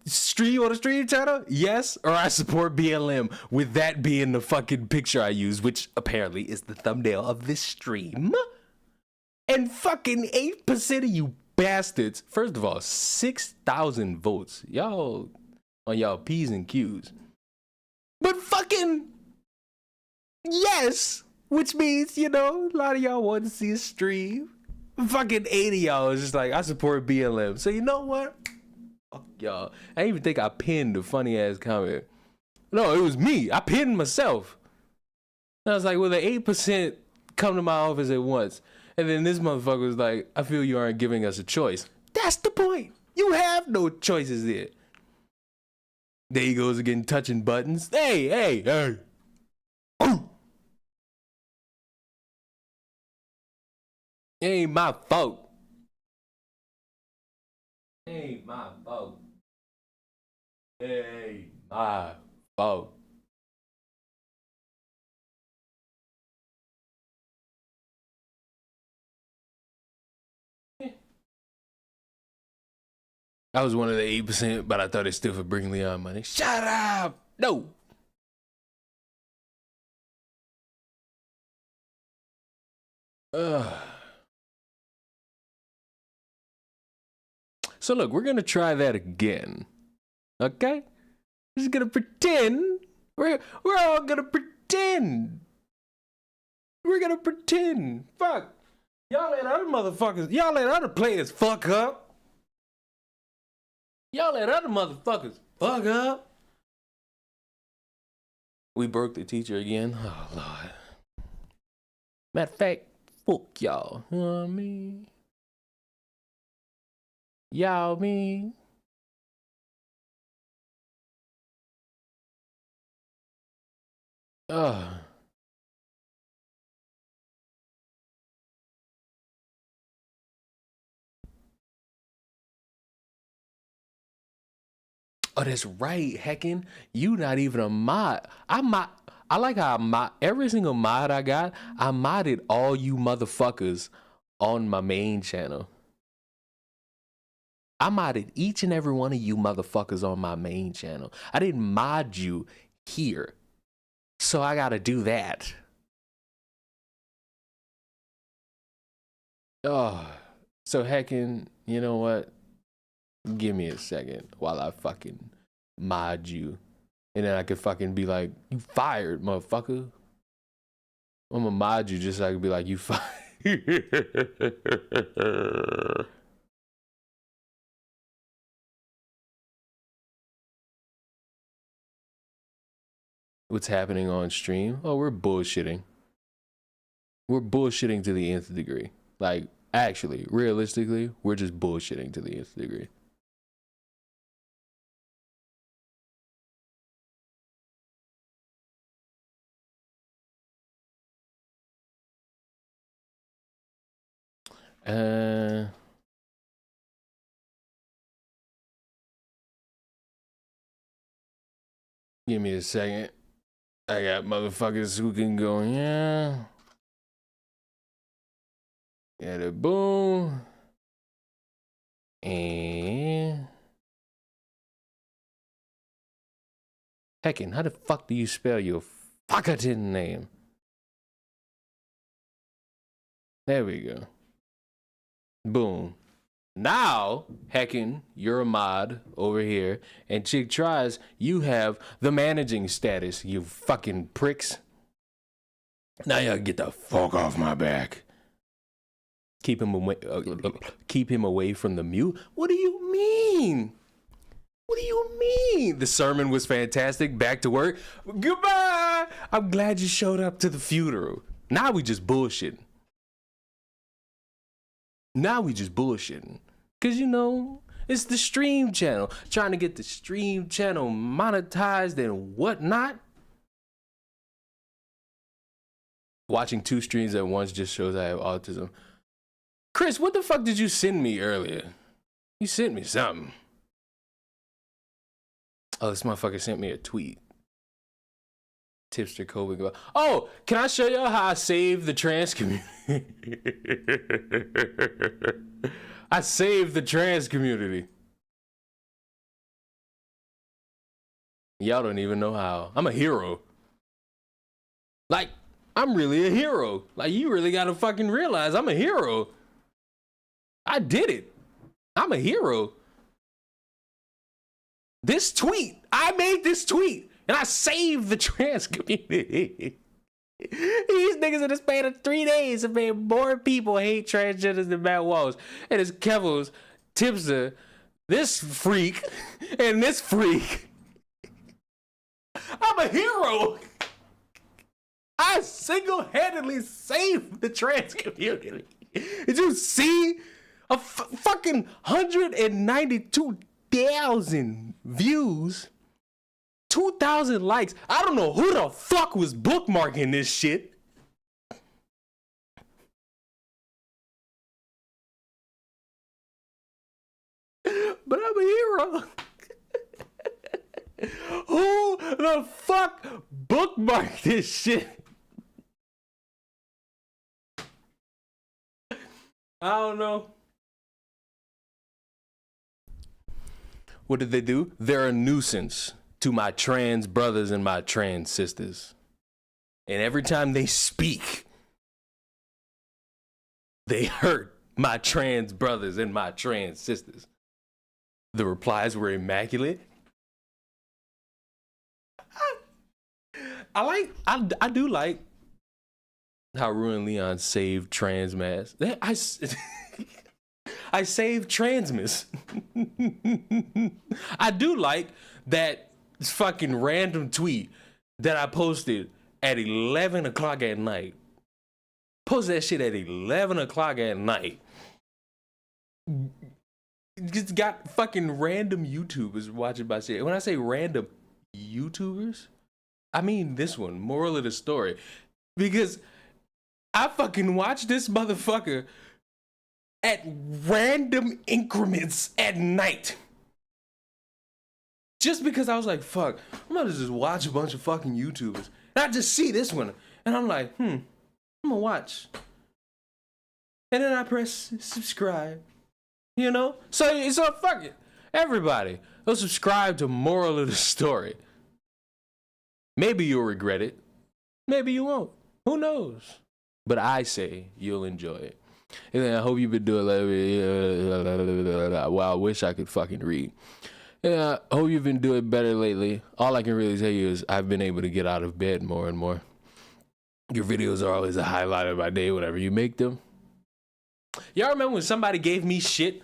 Speaker 3: stream on the stream channel? Yes, or I support BLM, with that being the fucking picture I use, which apparently is the thumbnail of this stream. And fucking 8% of you bastards, first of all, 6,000 votes. Y'all on y'all P's and Q's. But fucking yes, which means, you know, a lot of y'all want to see a stream. Fucking 80 of y'all is just like, I support BLM. So you know what? Fuck y'all. I didn't even think I pinned the funny ass comment. No, it was me. I pinned myself. And I was like, well, the 8% come to my office at once. And then this motherfucker was like, I feel you aren't giving us a choice. That's the point. You have no choices there. There he goes again, touching buttons. Hey. Ooh. It ain't my fault. Ain't my fault. I was one of the 8%, but I thought it stood for Bring Leon money. Shut up! No! So look, we're gonna try that again. Okay? We're just gonna pretend. We're all gonna pretend. We're gonna pretend. Fuck. Y'all let other players fuck up. Y'all let other motherfuckers fuck up. We broke the teacher again. Oh, Lord. Matter of fact, fuck y'all. You know what I mean? Y'all mean? Oh, that's right, Heckin. You not even a mod. I like how I mod every single mod I got. I modded all you motherfuckers on my main channel. I modded each and every one of you motherfuckers on my main channel. I didn't mod you here. So I gotta do that. Oh, so Heckin, you know what? Give me a second while I fucking mod you. And then I could fucking be like, you fired, motherfucker. I'm gonna mod you just so I could be like, you fired. What's happening on stream? Oh, we're bullshitting. We're bullshitting to the nth degree. Like, actually, realistically, we're just bullshitting to the nth degree. Give me a second. I got motherfuckers who can go, yeah. Yeah, the boom. And heckin', how the fuck do you spell your fucking name? There we go. Boom. Now, heckin', you're a mod over here, and Chick tries, you have the managing status, you fucking pricks. Now y'all get the fuck off my back. Keep him away from the mute. What do you mean? What do you mean? The sermon was fantastic. Back to work. Goodbye. I'm glad you showed up to the funeral. Now we just bullshitting. Cause you know, it's the stream channel. Trying to get the stream channel monetized and whatnot. Watching 2 streams at once just shows I have autism. Chris, what the fuck did you send me earlier? You sent me something. Oh, this motherfucker sent me a tweet. Tipster COVID. Oh, can I show y'all how I saved the trans community? I saved the trans community. Y'all don't even know how. I'm a hero. Like, I'm really a hero. Like, you really gotta fucking realize I'm a hero. I did it. I'm a hero. This tweet, I made this tweet, and I saved the trans community. These niggas in the span of 3 days have made more people hate transgenders than Matt Walsh. And it's Kevels, Tipster, this freak, and this freak. I'm a hero. I single-handedly saved the trans community. Did you see a fucking 192,000 views? 2,000 likes. I don't know who the fuck was bookmarking this shit. But I'm a hero. Who the fuck bookmarked this shit? I don't know. What did they do? They're a nuisance to my trans brothers and my trans sisters. And every time they speak, they hurt my trans brothers and my trans sisters. The replies were immaculate. I do like how Ruin Leon saved trans mass. I saved transmas. I do like that fucking random tweet that I posted at 11 o'clock at night. Post that shit at 11 o'clock at night. Just got fucking random YouTubers watching my shit. When I say random YouTubers, I mean this one, moral of the story. Because I fucking watched this motherfucker at random increments at night. Just because I was like, fuck, I'm gonna just watch a bunch of fucking YouTubers. And I just see this one. And I'm like, I'm gonna watch. And then I press subscribe. You know? So fuck it. Everybody, go subscribe to Moral of the Story. Maybe you'll regret it. Maybe you won't. Who knows? But I say you'll enjoy it. And then I hope you've been doing well, I wish I could fucking read. Yeah, I hope you've been doing better lately. All I can really tell you is I've been able to get out of bed more and more. Your videos are always a highlight of my day whenever you make them. Y'all remember when somebody gave me shit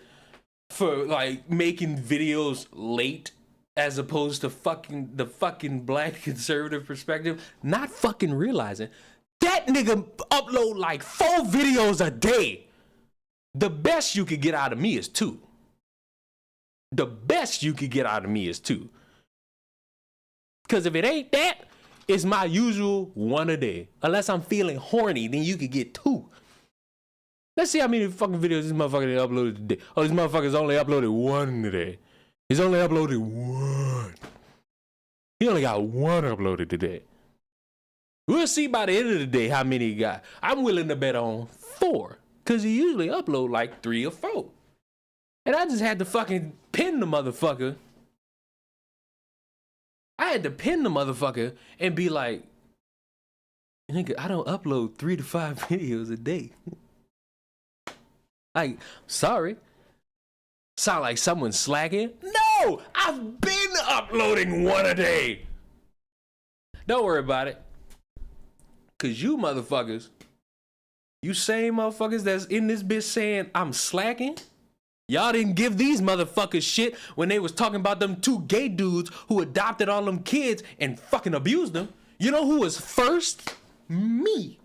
Speaker 3: for like making videos late as opposed to the fucking black conservative perspective? Not fucking realizing that nigga upload like 4 videos a day. The best you could get out of me is 2. The best you could get out of me is 2. Because if it ain't that, it's my usual 1 a day. Unless I'm feeling horny, then you could get 2. Let's see how many fucking videos this motherfucker uploaded today. Oh, this motherfucker's only uploaded 1 today. He's only uploaded 1. He only got 1 uploaded today. We'll see by the end of the day how many he got. I'm willing to bet on 4, because he usually upload like 3 or 4. And I just had to fucking pin the motherfucker. I had to pin the motherfucker and be like, nigga, I don't upload 3 to 5 videos a day. Like, sorry. Sound like someone slacking? No! I've been uploading 1 a day. Don't worry about it. Cause you motherfuckers, you same motherfuckers that's in this bitch saying I'm slacking, y'all didn't give these motherfuckers shit when they was talking about them 2 gay dudes who adopted all them kids and fucking abused them. You know who was first? Me.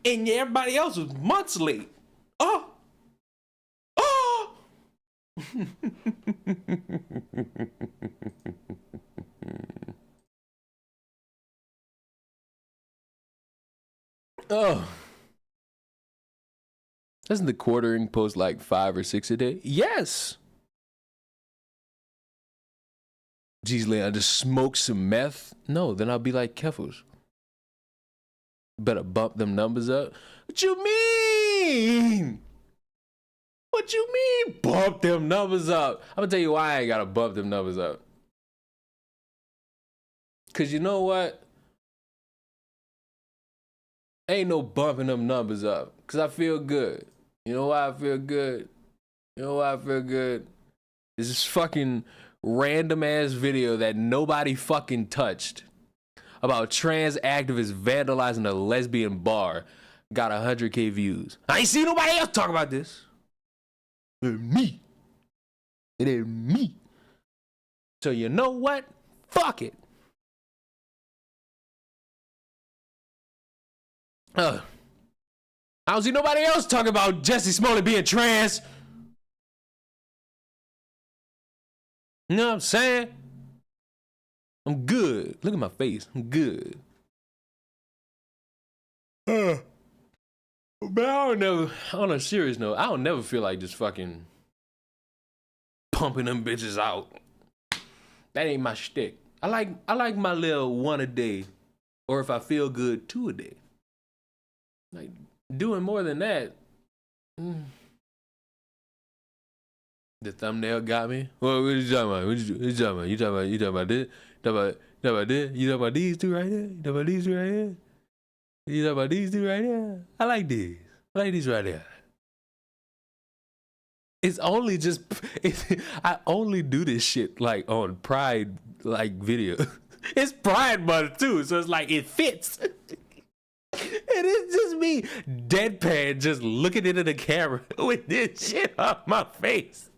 Speaker 3: And everybody else was months late. Oh. Oh. Doesn't the quartering post like 5 or 6 a day? Yes. Geez, Leon, just smoke some meth? No, then I'll be like Keffels. Better bump them numbers up. What you mean? What you mean bump them numbers up? I'm gonna tell you why I ain't gotta bump them numbers up. Cause you know what? Ain't no bumping them numbers up. Cause I feel good. You know why I feel good? You know why I feel good? It's this fucking random ass video that nobody fucking touched about trans activists vandalizing a lesbian bar got 100K views. I ain't seen nobody else talk about this. It's me. It is me. So you know what? Fuck it. I don't see nobody else talking about Jesse Smollett being trans. You know what I'm saying? I'm good. Look at my face. I'm good. But I don't know. On a serious note, I don't never feel like just fucking pumping them bitches out. That ain't my shtick. I like my little 1 a day, or if I feel good, 2 a day. Like doing more than that. The thumbnail got me. What you talking about? What you talking about? You talking about this? You talking about this? You talking about these 2 right here? You talking about these 2 right here? You talking about these 2 right here? I like these. I like these right there. It's only just I only do this shit like on Pride like video. It's Pride Month too, so it's like it fits. And it's just me deadpan just looking into the camera with this shit on my face.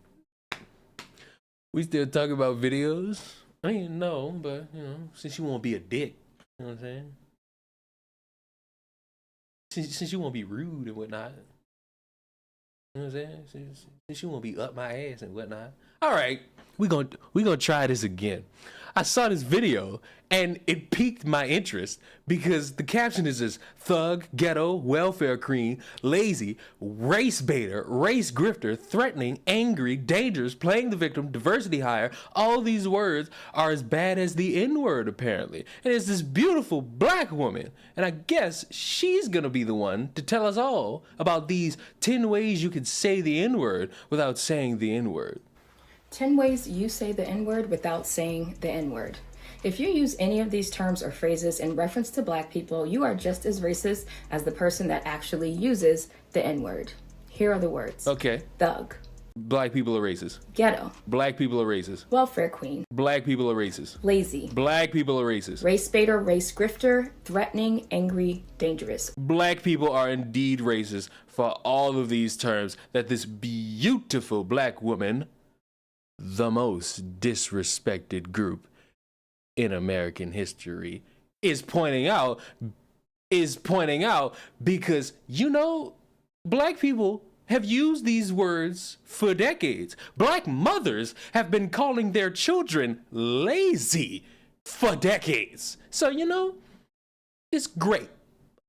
Speaker 3: We still talking about videos? I mean, no, but you know, since you won't be a dick, you know what I'm saying? Since you won't be rude and whatnot. You know what I'm saying? Since you won't be up my ass and whatnot. All right, we gonna try this again. I saw this video and it piqued my interest because the caption is this: thug, ghetto, welfare queen, lazy, race baiter, race grifter, threatening, angry, dangerous, playing the victim, diversity hire. All these words are as bad as the N-word apparently. And it's this beautiful black woman. And I guess she's gonna be the one to tell us all about these 10 ways you could say the N-word without saying the N-word.
Speaker 2: 10 ways you say the N-word without saying the N-word. If you use any of these terms or phrases in reference to black people, you are just as racist as the person that actually uses the N-word. Here are the words.
Speaker 3: Okay.
Speaker 2: Thug.
Speaker 3: Black people are racist.
Speaker 2: Ghetto.
Speaker 3: Black people are racist.
Speaker 2: Welfare queen.
Speaker 3: Black people are racist.
Speaker 2: Lazy.
Speaker 3: Black people are racist.
Speaker 2: Race baiter, race grifter, threatening, angry, dangerous.
Speaker 3: Black people are indeed racist for all of these terms that this beautiful black woman, the most disrespected group in American history, is pointing out because, you know, black people have used these words for decades. Black mothers have been calling their children lazy for decades. So, you know, it's great.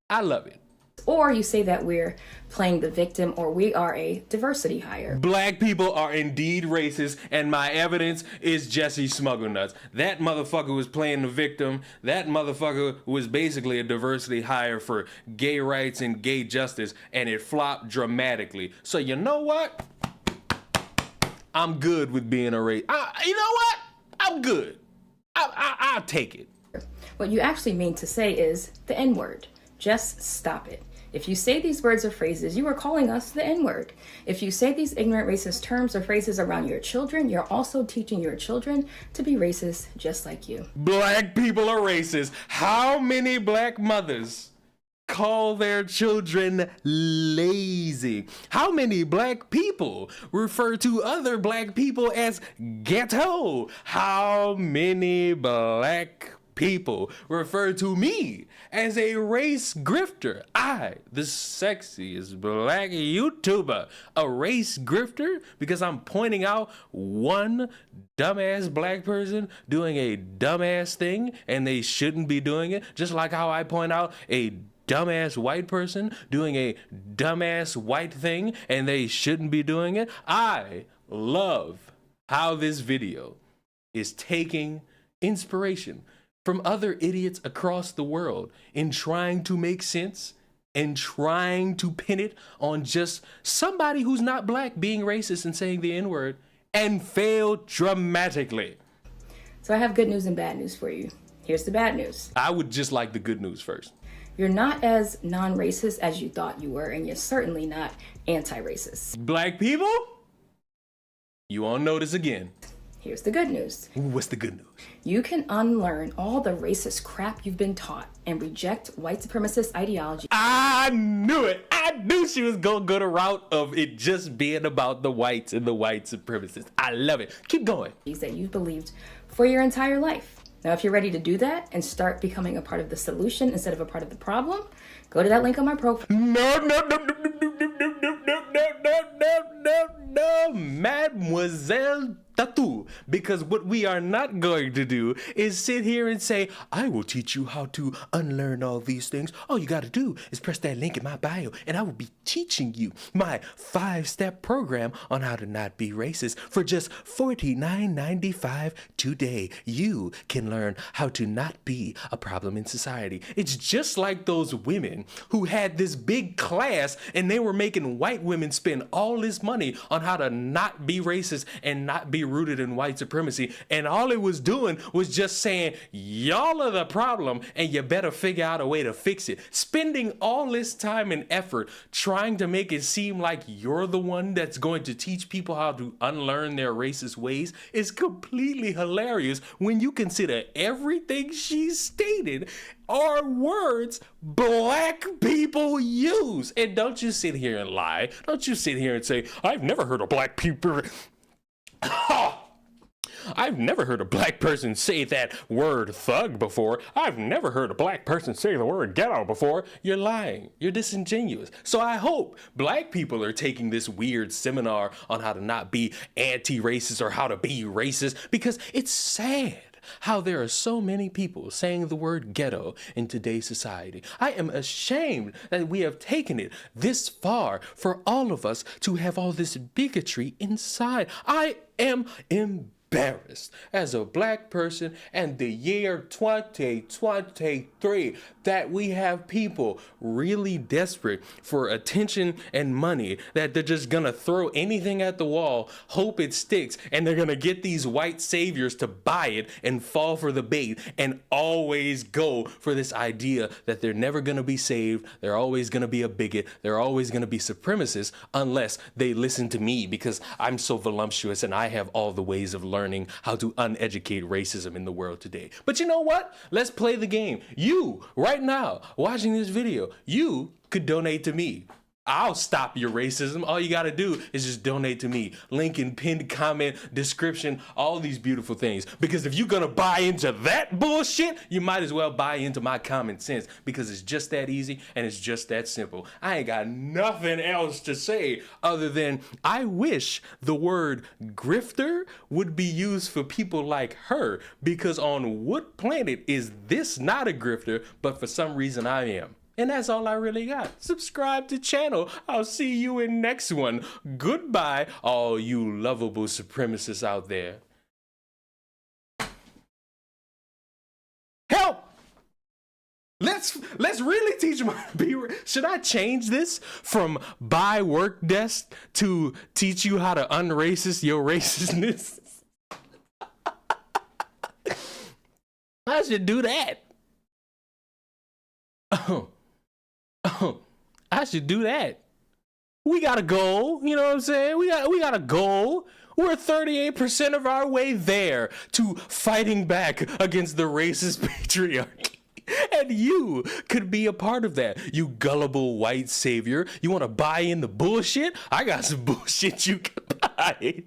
Speaker 3: I love it.
Speaker 2: Or you say that we're playing the victim, or we are a diversity hire.
Speaker 3: Black people are indeed racist, and my evidence is Jesse Smugglenuts. That motherfucker was playing the victim. That motherfucker was basically a diversity hire for gay rights and gay justice, and it flopped dramatically. So you know what? I'm good with being a race. You know what? I'm good. I'll take it.
Speaker 2: What you actually mean to say is the N-word. Just stop it. If you say these words or phrases, you are calling us the N-word. If you say these ignorant racist terms or phrases around your children, you're also teaching your children to be racist just like you.
Speaker 3: Black people are racist. How many black mothers call their children lazy? How many black people refer to other black people as ghetto? How many black people refer to me as a race grifter? I, the sexiest black YouTuber, a race grifter because I'm pointing out one dumbass black person doing a dumbass thing and they shouldn't be doing it, just like how I point out a dumbass white person doing a dumbass white thing and they shouldn't be doing it. I love how this video is taking inspiration from other idiots across the world in trying to make sense and trying to pin it on just somebody who's not black being racist and saying the N-word, and failed dramatically.
Speaker 2: So I have good news and bad news for you. Here's the bad news.
Speaker 3: I would just like the good news first.
Speaker 2: You're not as non-racist as you thought you were, and you're certainly not anti-racist.
Speaker 3: Black people, you won't notice again.
Speaker 2: Here's the good news.
Speaker 3: What's the good news?
Speaker 2: You can unlearn all the racist crap you've been taught and reject white supremacist ideology.
Speaker 3: I knew it. I knew she was going to go the route of it just being about the whites and the white supremacists. I love it. Keep going.
Speaker 2: That you've believed for your entire life. Now, if you're ready to do that and start becoming a part of the solution instead of a part of the problem, go to that link on my profile.
Speaker 3: No, Mademoiselle Tattoo, because what we are not going to do is sit here and say, I will teach you how to unlearn all these things. All you got to do is press that link in my bio and I will be teaching you my 5-step program on how to not be racist for just $49.95 today. You can learn how to not be a problem in society. It's just like those women who had this big class and they were making white women spend all this money on how to not be racist and not be rooted in white supremacy, and all it was doing was just saying, y'all are the problem and you better figure out a way to fix it. Spending all this time and effort trying to make it seem like you're the one that's going to teach people how to unlearn their racist ways is completely hilarious when you consider everything she stated are words black people use. And don't you sit here and lie. Don't you sit here and say, I've never heard of black people. I've never heard a black person say that word thug before. I've never heard a black person say the word ghetto before. You're lying. You're disingenuous. So I hope black people are taking this weird seminar on how to not be anti-racist or how to be racist, because it's sad how there are so many people saying the word ghetto in today's society. I am ashamed that we have taken it this far for all of us to have all this bigotry inside. I am embarrassed as a black person and the year 2023 that we have people really desperate for attention and money that they're just gonna throw anything at the wall, hope it sticks, and they're gonna get these white saviors to buy it and fall for the bait and always go for this idea that they're never gonna be saved, they're always gonna be a bigot, they're always gonna be supremacists unless they listen to me because I'm so voluptuous and I have all the ways of learning how to uneducate racism in the world today. But you know what? Let's play the game. You, right now, watching this video, you could donate to me. I'll stop your racism. All you gotta do is just donate to me. Link in pinned comment, description, all these beautiful things. Because if you're gonna buy into that bullshit, you might as well buy into my common sense, because it's just that easy and it's just that simple. I ain't got nothing else to say other than I wish the word grifter would be used for people like her, because on what planet is this not a grifter, but for some reason I am. And that's all I really got. Subscribe to channel. I'll see you in next one. Goodbye, all you lovable supremacists out there. Help! Let's really teach them how to be. Should I change this from by work desk to teach you how to unracist your racistness? I should do that. I should do that. We got a goal, you know what I'm saying? We got a goal. We're 38% of our way there to fighting back against the racist patriarchy. And you could be a part of that, you gullible white savior. You want to buy in the bullshit? I got some bullshit you can buy.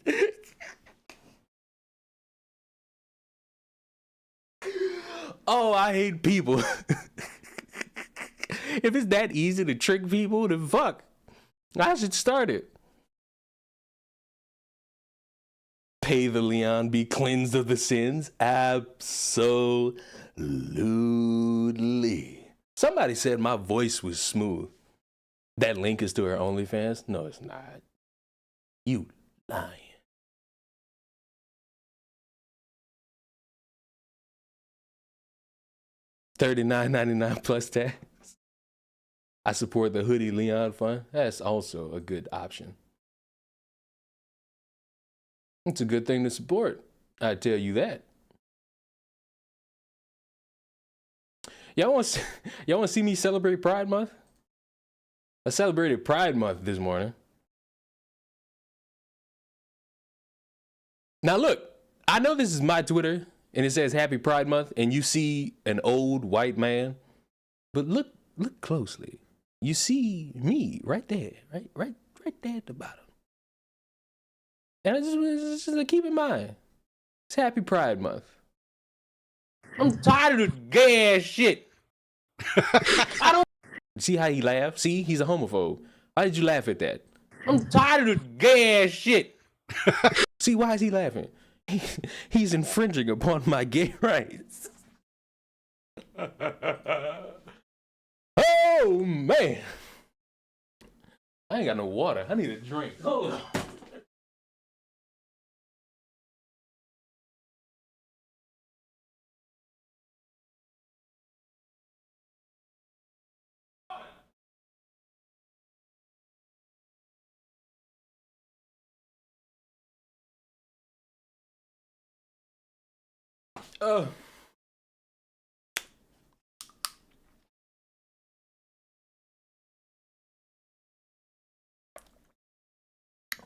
Speaker 3: Oh, I hate people. If it's that easy to trick people, then fuck. I should start it. Pay the Leon, be cleansed of the sins? Absolutely. Somebody said my voice was smooth. That link is to her OnlyFans? No, it's not. You lying. $39.99 plus tax. I support the Hoodie Leon Fund. That's also a good option. It's a good thing to support. I tell you that. Y'all want to see me celebrate Pride Month? I celebrated Pride Month this morning. Now look, I know this is my Twitter and it says Happy Pride Month and you see an old white man, but look closely. You see me right there, right there at the bottom. And I just keep in mind, it's Happy Pride Month. I'm tired of the gay ass shit. I don't see how he laughed. See, he's a homophobe. Why did you laugh at that? I'm tired of the gay ass shit. See, why is he laughing? He's infringing upon my gay rights. Oh man, I ain't got no water. I need a drink. Hold on.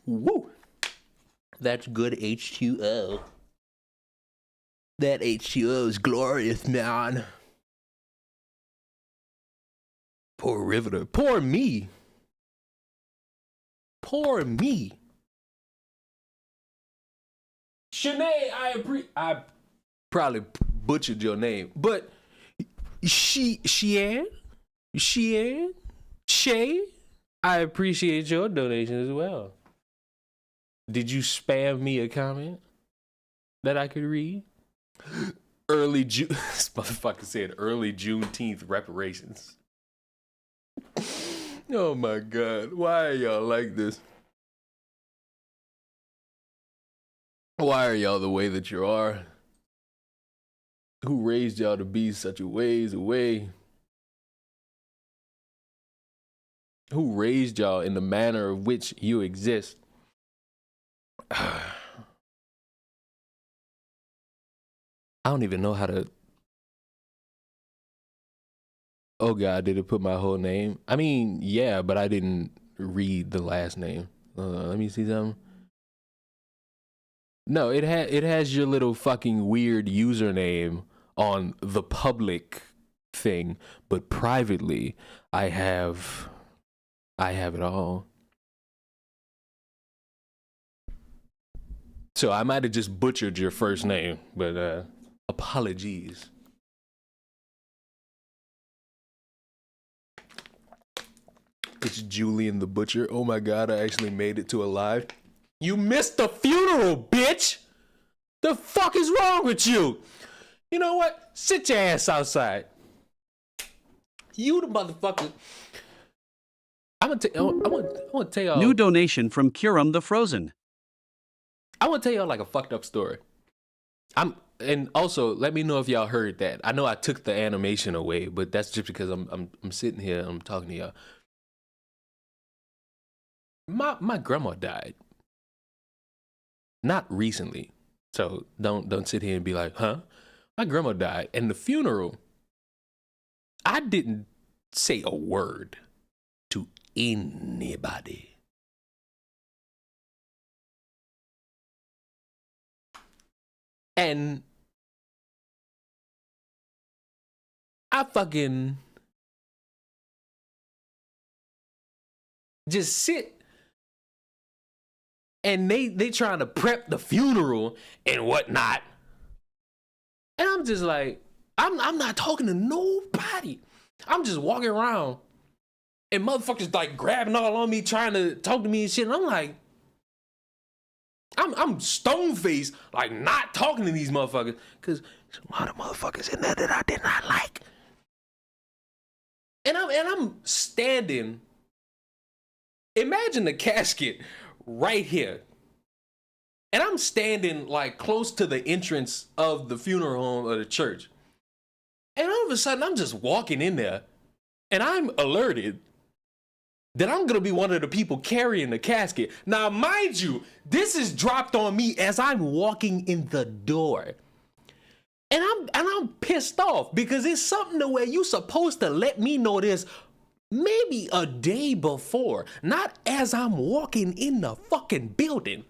Speaker 3: Woo! That's good H2O. That H2O is glorious, man. Poor Riveter. Poor me. Poor me. Shanae, I probably butchered your name, but Shay, I appreciate your donation as well. Did you spam me a comment that I could read? This motherfucker said early Juneteenth reparations. Oh my God, why are y'all like this? Why are y'all the way that you are? Who raised y'all to be such a ways away? Who raised y'all in the manner of which you exist? I don't even know how to. Oh God, did it put my whole name? I mean, yeah, but I didn't read the last name. Let me see something. No, it has your little fucking weird username on the public thing, but privately, I have it all. So I might have just butchered your first name, but apologies. It's Julian the Butcher. Oh my God, I actually made it to a live. You missed the funeral, bitch! The fuck is wrong with you? You know what? Sit your ass outside. You the motherfucker. I want to tell y'all.
Speaker 4: New donation from Curum the Frozen.
Speaker 3: I want to tell y'all like a fucked up story. And also let me know if y'all heard that. I know I took the animation away, but that's just because I'm sitting here and I'm talking to y'all. My grandma died. Not recently. So don't sit here and be like, huh? My grandma died. And the funeral, I didn't say a word to anybody. And I fucking just sit and they trying to prep the funeral and whatnot. And I'm just like, I'm not talking to nobody. I'm just walking around and motherfuckers like grabbing all on me, trying to talk to me and shit. And I'm like, I'm stone faced, like not talking to these motherfuckers, cause there's a lot of motherfuckers in there that I did not like. And I'm standing. Imagine the casket right here. And I'm standing like close to the entrance of the funeral home of the church. And all of a sudden I'm just walking in there and I'm alerted that I'm gonna be one of the people carrying the casket. Now, mind you, this is dropped on me as I'm walking in the door. And I'm pissed off because it's something the way you supposed to let me know this maybe a day before, not as I'm walking in the fucking building.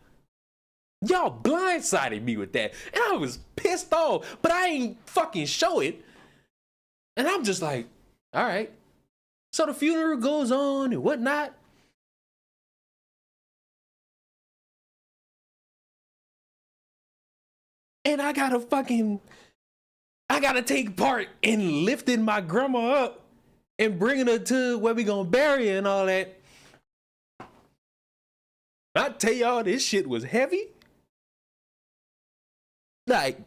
Speaker 3: Y'all blindsided me with that. And I was pissed off, but I ain't fucking show it. And I'm just like, all right. So the funeral goes on and whatnot. And I gotta take part in lifting my grandma up and bringing her to where we gonna bury her and all that. I tell y'all, this shit was heavy. Like,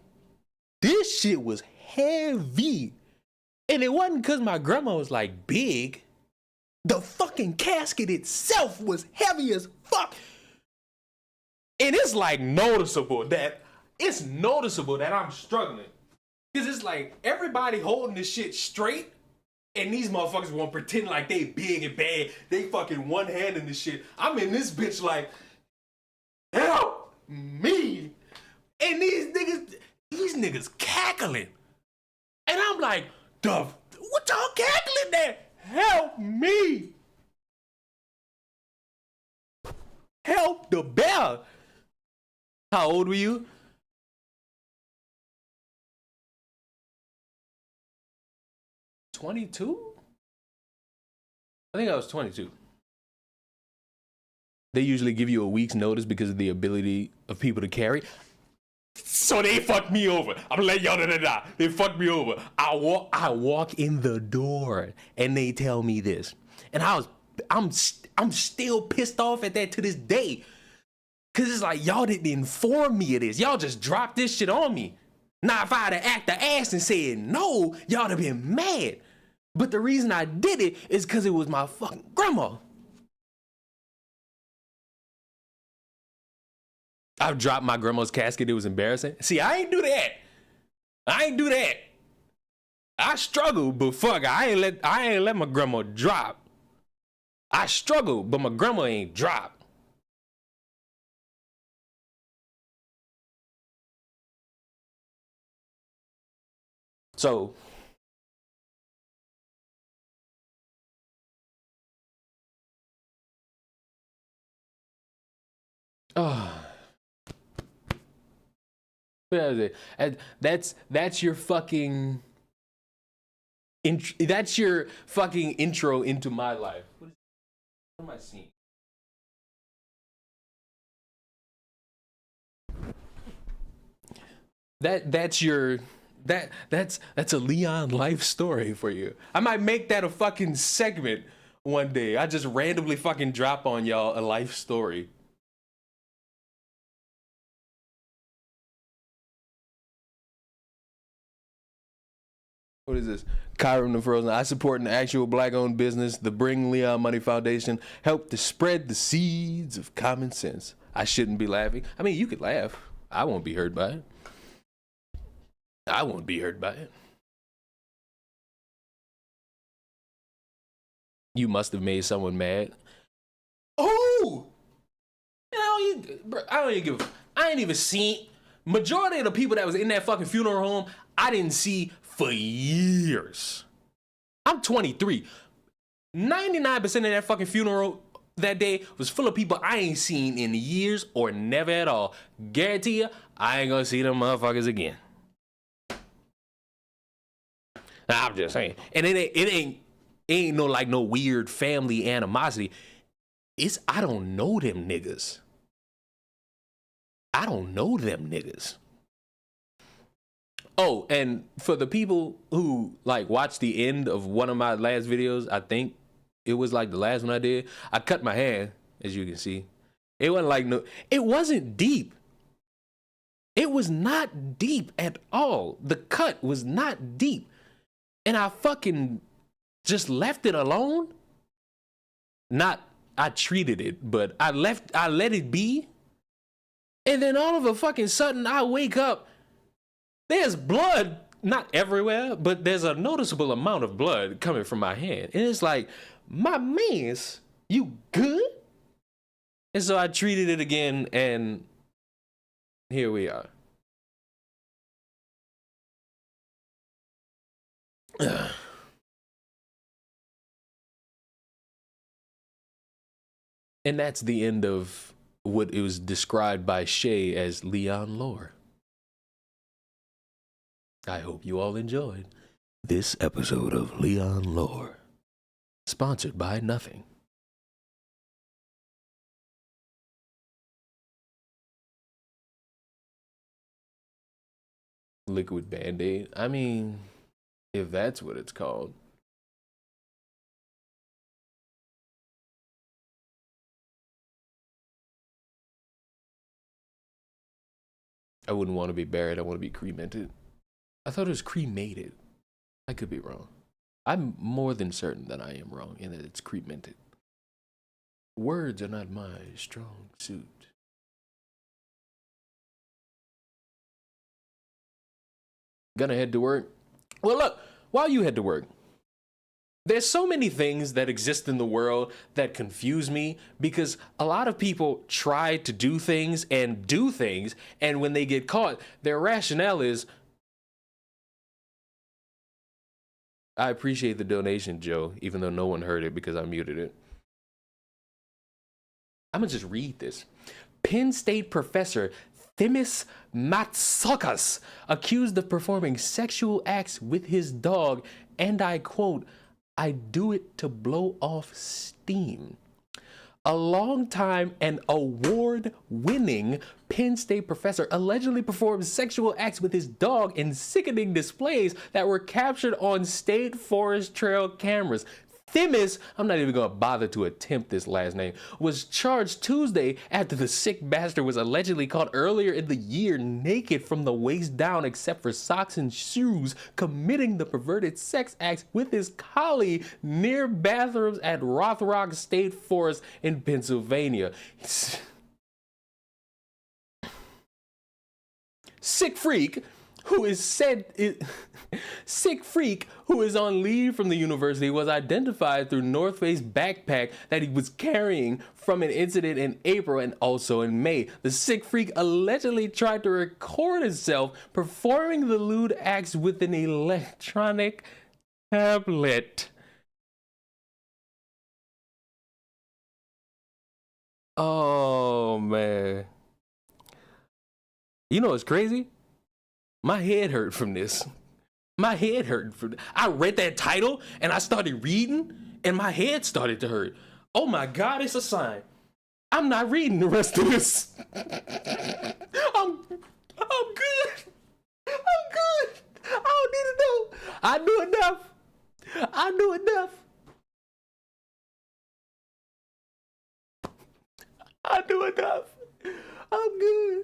Speaker 3: this shit was heavy. And it wasn't because my grandma was like big. The fucking casket itself was heavy as fuck. And it's like noticeable that I'm struggling. Because it's like everybody holding this shit straight. And these motherfuckers want to pretend like they big and bad. They fucking one hand in this shit. I'm in this bitch like, help me. And these niggas cackling. And I'm like, what y'all cackling there? Help me. Help the bear. How old were you? $22? I think I was 22. They usually give you a week's notice because of the ability of people to carry. So they fucked me over. I'm letting y'all know. They fucked me over. I walk in the door and they tell me this. And I'm still pissed off at that to this day. Cause it's like y'all didn't inform me of this. Y'all just dropped this shit on me. Now if I'd have acted ass and said no, y'all'd have been mad. But the reason I did it is because it was my fucking grandma. I've dropped my grandma's casket. It was embarrassing. See, I ain't do that. I struggled, but fuck, I ain't let my grandma drop. I struggled, but my grandma ain't drop. So that's your fucking that's your fucking intro into my life. What am I seeing? That's a Leon life story for you. I might make that a fucking segment one day. I just randomly fucking drop on y'all a life story. What is this? Kyron the Frozen. I support an actual black-owned business. The Bring Leon Money Foundation helped to spread the seeds of common sense. I shouldn't be laughing. I mean, you could laugh. I won't be hurt by it. I won't be hurt by it. You must have made someone mad. Oh! I ain't even seen. Majority of the people that was in that fucking funeral home, I didn't see for years. I'm 23. 99% of that fucking funeral that day was full of people I ain't seen in years or never at all. Guarantee you, I ain't gonna see them motherfuckers again. I'm just saying. And it ain't no like no weird family animosity. It's I don't know them niggas. I don't know them niggas. Oh, and for the people who like watched the end of one of my last videos, I think it was like the last one I did. I cut my hand, as you can see. It wasn't like it wasn't deep. It was not deep at all. The cut was not deep. And I fucking just left it alone. Not I treated it, but I let it be. And then all of a fucking sudden I wake up. There's blood, not everywhere, but there's a noticeable amount of blood coming from my hand. And it's like, my mans, you good? And so I treated it again, and here we are. And that's the end of what it was described by Shay as Leon lore. I hope you all enjoyed this episode of Leon Lore, sponsored by nothing. Liquid Band-Aid. I mean, if that's what it's called. I wouldn't want to be buried. I want to be cremated. I thought it was cremated. I could be wrong. I'm more than certain that I am wrong and that it's cremated. Words are not my strong suit. Gonna head to work? Well, look, while you head to work, there's so many things that exist in the world that confuse me because a lot of people try to do things, and when they get caught, their rationale is, I appreciate the donation, Joe, even though no one heard it because I muted it. I'm gonna just read this. Penn State professor Themis Matsoukas accused of performing sexual acts with his dog, and I quote, I do it to blow off steam. A longtime and award-winning Penn State professor allegedly performed sexual acts with his dog in sickening displays that were captured on State Forest Trail cameras. Themis, I'm not even gonna bother to attempt this last name, was charged Tuesday after the sick bastard was allegedly caught earlier in the year naked from the waist down except for socks and shoes, committing the perverted sex acts with his collie near bathrooms at Rothrock State Forest in Pennsylvania. Sick freak who is on leave from the university was identified through North Face backpack that he was carrying from an incident in April and also in May. The sick freak allegedly tried to record himself performing the lewd acts with an electronic tablet. Oh man. You know what's crazy? My head hurt from this. I read that title and I started reading and my head started to hurt. Oh my God, it's a sign. I'm not reading the rest of this. I'm good. I don't need to know. I knew enough. I'm good.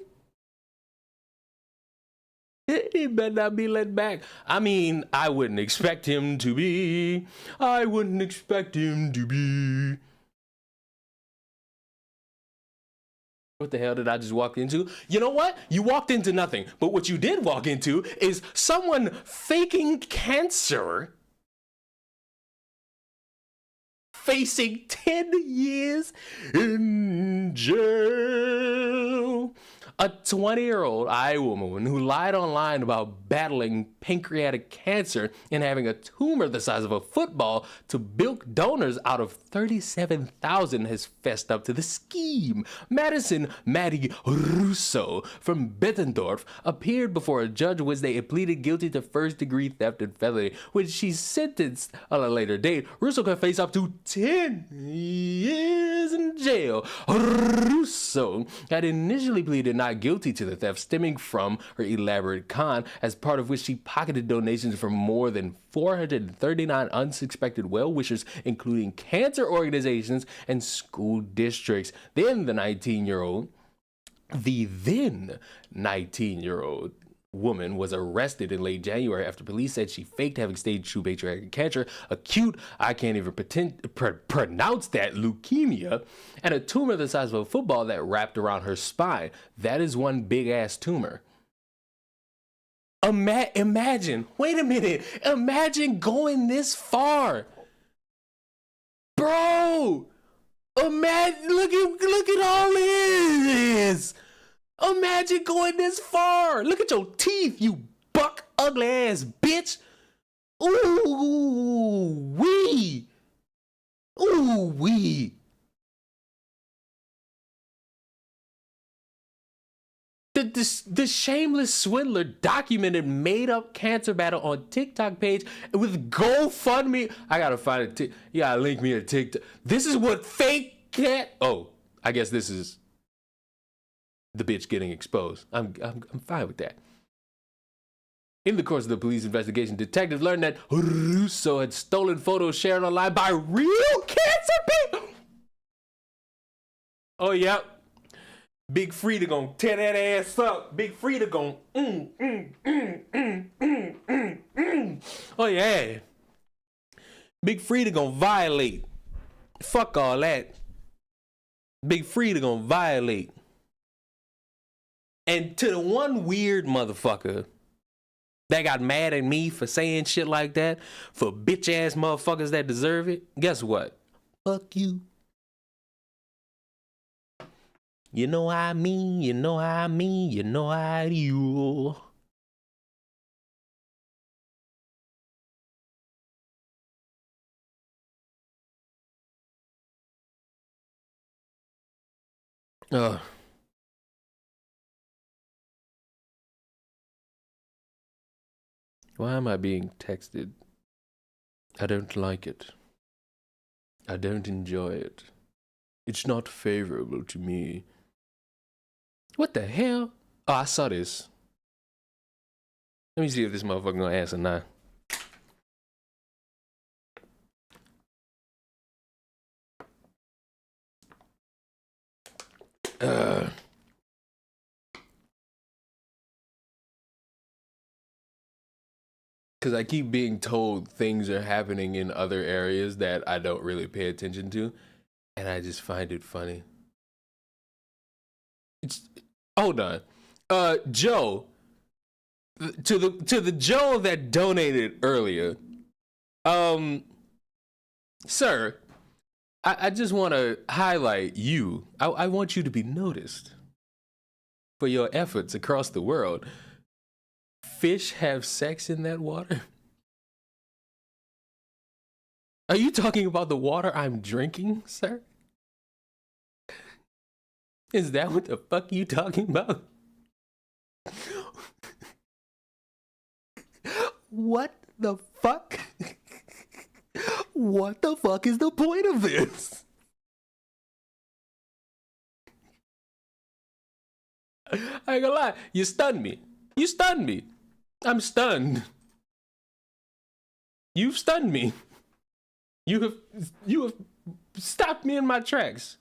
Speaker 3: He better not be let back. I mean, I wouldn't expect him to be. I wouldn't expect him to be. What the hell did I just walk into? You know what? You walked into nothing. But what you did walk into is someone faking cancer, facing 10 years in jail. A 20-year-old Iowa woman who lied online about battling pancreatic cancer and having a tumor the size of a football to bilk donors out of $37,000 has fessed up to the scheme. Madison Maddie Russo from Bettendorf appeared before a judge Wednesday and pleaded guilty to first-degree theft and felony. When she's sentenced on a later date, Russo could face up to 10 years in jail. Russo had initially pleaded not guilty to the theft stemming from her elaborate con, as part of which she pocketed donations from more than 439 unsuspected well-wishers, including cancer organizations and school districts. Then 19-year-old woman was arrested in late January after police said she faked having stage 2 pancreatic cancer, acute, I can't even pronounce that, leukemia, and a tumor the size of a football that wrapped around her spine. That is one big-ass tumor. Imagine, wait a minute, imagine going this far. Bro, imagine, look at all this. Imagine going this far. Look at your teeth, you buck ugly ass bitch. Ooh wee. Ooh wee. The shameless swindler documented made-up cancer battle on TikTok page with GoFundMe. I gotta find it. You gotta link me to TikTok. This is what fake cat. Oh, I guess this is the bitch getting exposed. I'm fine with that. In the course of the police investigation, detectives learned that Russo had stolen photos shared online by real cancer people. Oh, yep. Big Frida gonna tear that ass up. Big Frida gonna Oh yeah. Big Frida gonna violate. Fuck all that. Big Frida gonna violate. And to the one weird motherfucker that got mad at me for saying shit like that, for bitch ass motherfuckers that deserve it, guess what? Fuck you. You know what I mean, you know what I mean, you know what I do. Why am I being texted? I don't like it. I don't enjoy it. It's not favorable to me. What the hell? Oh, I saw this. Let me see if this motherfucker gonna answer now. Because I keep being told things are happening in other areas that I don't really pay attention to, and I just find it funny. Hold on, Joe. To the Joe that donated earlier, sir, I just want to highlight you. I want you to be noticed for your efforts across the world. Fish have sex in that water? Are you talking about the water I'm drinking, sir? Is that what the fuck you talking about? What the fuck? What the fuck is the point of this? I ain't gonna lie, you stunned me. You stunned me. I'm stunned. You've stunned me. You have stopped me in my tracks.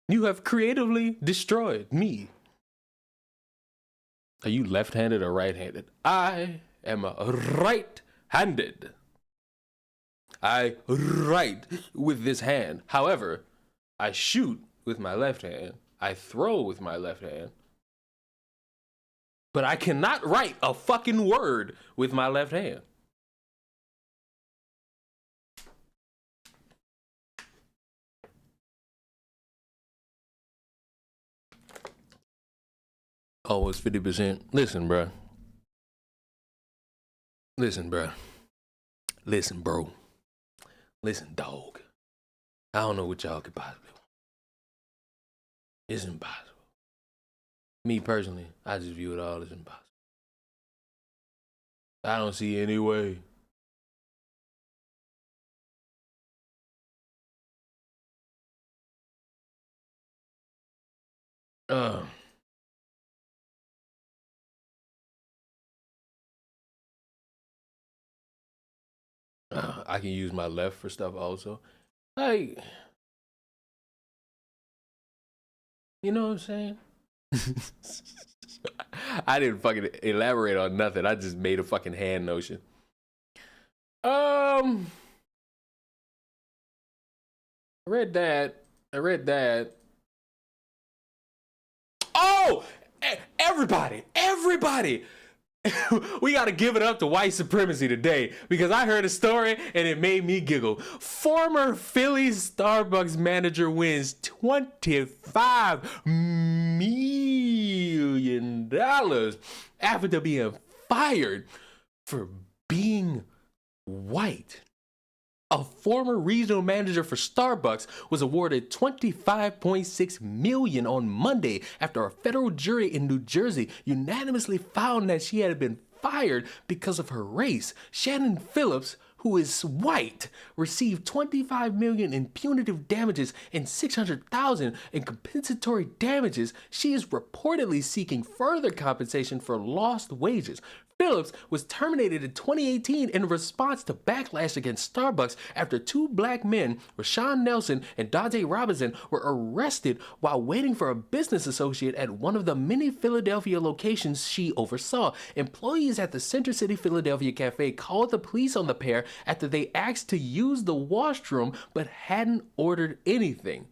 Speaker 3: You have creatively destroyed me. Are you left-handed or right-handed? I am right-handed. I write with this hand. However, I shoot with my left hand. I throw with my left hand. But I cannot write a fucking word with my left hand. Oh, it's 50%. Listen, bro. Listen, bro. Listen, bro. Listen, dog. I don't know what y'all could possibly want. It's impossible. Me personally, I just view it all as impossible. I don't see any way. I can use my left for stuff also. Like, you know what I'm saying? I didn't fucking elaborate on nothing. I just made a fucking hand notion. I read that. Oh, everybody. We got to give it up to white supremacy today because I heard a story and it made me giggle. Former Phillies Starbucks manager wins $25 million after being fired for being white. A former regional manager for Starbucks was awarded $25.6 million on Monday after a federal jury in New Jersey unanimously found that she had been fired because of her race. Shannon Phillips, who is white, received $25 million in punitive damages and $600,000 in compensatory damages. She is reportedly seeking further compensation for lost wages. Phillips was terminated in 2018 in response to backlash against Starbucks after two black men, Rashawn Nelson and Dante Robinson, were arrested while waiting for a business associate at one of the many Philadelphia locations she oversaw. Employees at the Center City Philadelphia cafe called the police on the pair after they asked to use the washroom but hadn't ordered anything.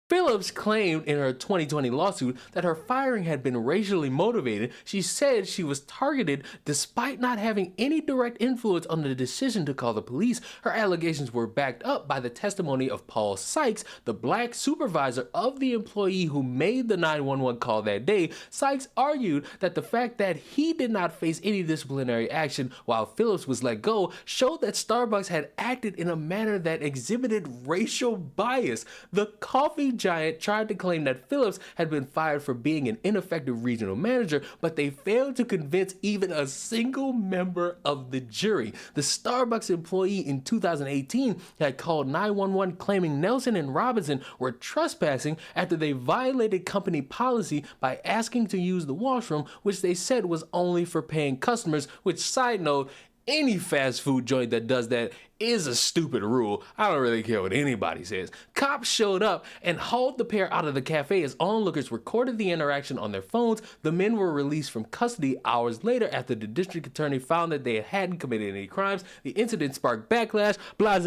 Speaker 3: Phillips claimed in her 2020 lawsuit that her firing had been racially motivated. She said she was targeted despite not having any direct influence on the decision to call the police. Her allegations were backed up by the testimony of Paul Sykes, the black supervisor of the employee who made the 911 call that day. Sykes argued that the fact that he did not face any disciplinary action while Phillips was let go showed that Starbucks had acted in a manner that exhibited racial bias. The coffee giant tried to claim that Phillips had been fired for being an ineffective regional manager, but they failed to convince even a single member of the jury. The Starbucks employee in 2018 had called 911 claiming Nelson and Robinson were trespassing after they violated company policy by asking to use the washroom, which they said was only for paying customers, which, side note, any fast food joint that does that is a stupid rule. I don't really care what anybody says. Cops showed up and hauled the pair out of the cafe as onlookers recorded the interaction on their phones. The men were released from custody hours later after the district attorney found that they hadn't committed any crimes. The incident sparked backlash, blase,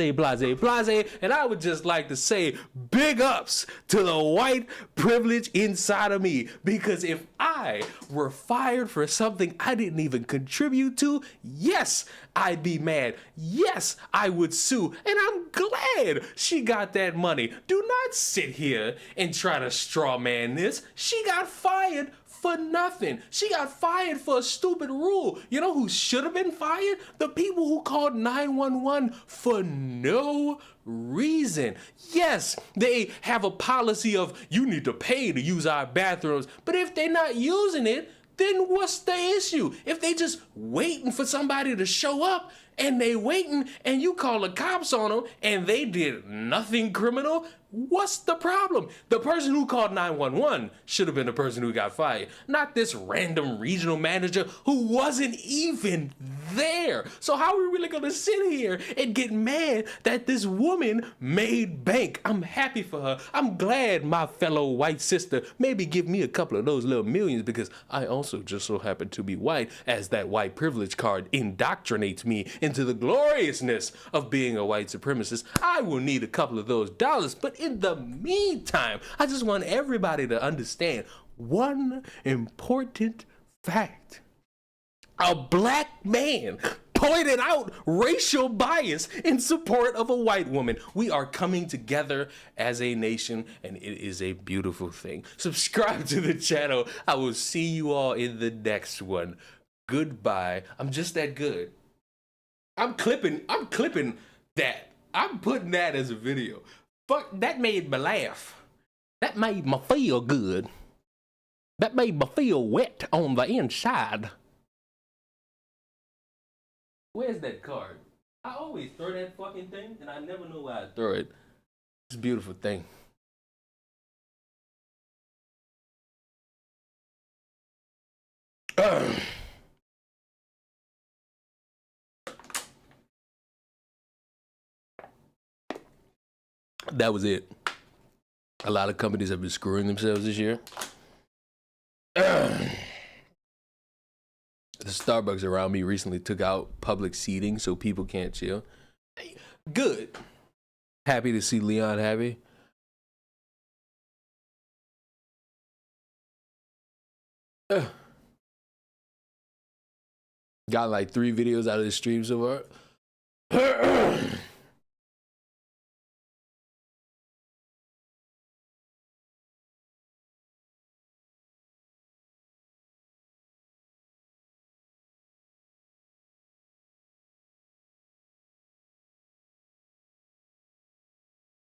Speaker 3: and I would just like to say big ups to the white privilege inside of me, because if I were fired for something I didn't even contribute to, yes, I'd be mad. Yes, I would sue. And I'm glad she got that money. Do not sit here and try to straw man this. She got fired for nothing. She got fired for a stupid rule. You know who should have been fired? The people who called 911 for no reason. Yes, they have a policy of you need to pay to use our bathrooms, but if they're not using it, then what's the issue? If they just waiting for somebody to show up and they waiting and you call the cops on them and they did nothing criminal, What's the problem? The person who called 911 should have been the person who got fired, not this random regional manager who wasn't even there. So how are we really gonna sit here and get mad that this woman made bank? I'm happy for her. I'm glad my fellow white sister maybe give me a couple of those little millions because I also just so happen to be white, as that white privilege card indoctrinates me into the gloriousness of being a white supremacist. I will need a couple of those dollars, but in the meantime, I just want everybody to understand one important fact. A black man pointed out racial bias in support of a white woman. We are coming together as a nation, and it is a beautiful thing. Subscribe to the channel. I will see you all in the next one. Goodbye. I'm just that good. I'm clipping that. I'm putting that as a video. Fuck, that made me laugh. That made me feel good. That made me feel wet on the inside. Where's that card? I always throw that fucking thing, and I never know why I throw it. It's a beautiful thing. That was it. A lot of companies have been screwing themselves this year. The Starbucks around me recently took out public seating so people can't chill. Good. Happy to see Leon happy. Got like 3 videos out of the stream so far.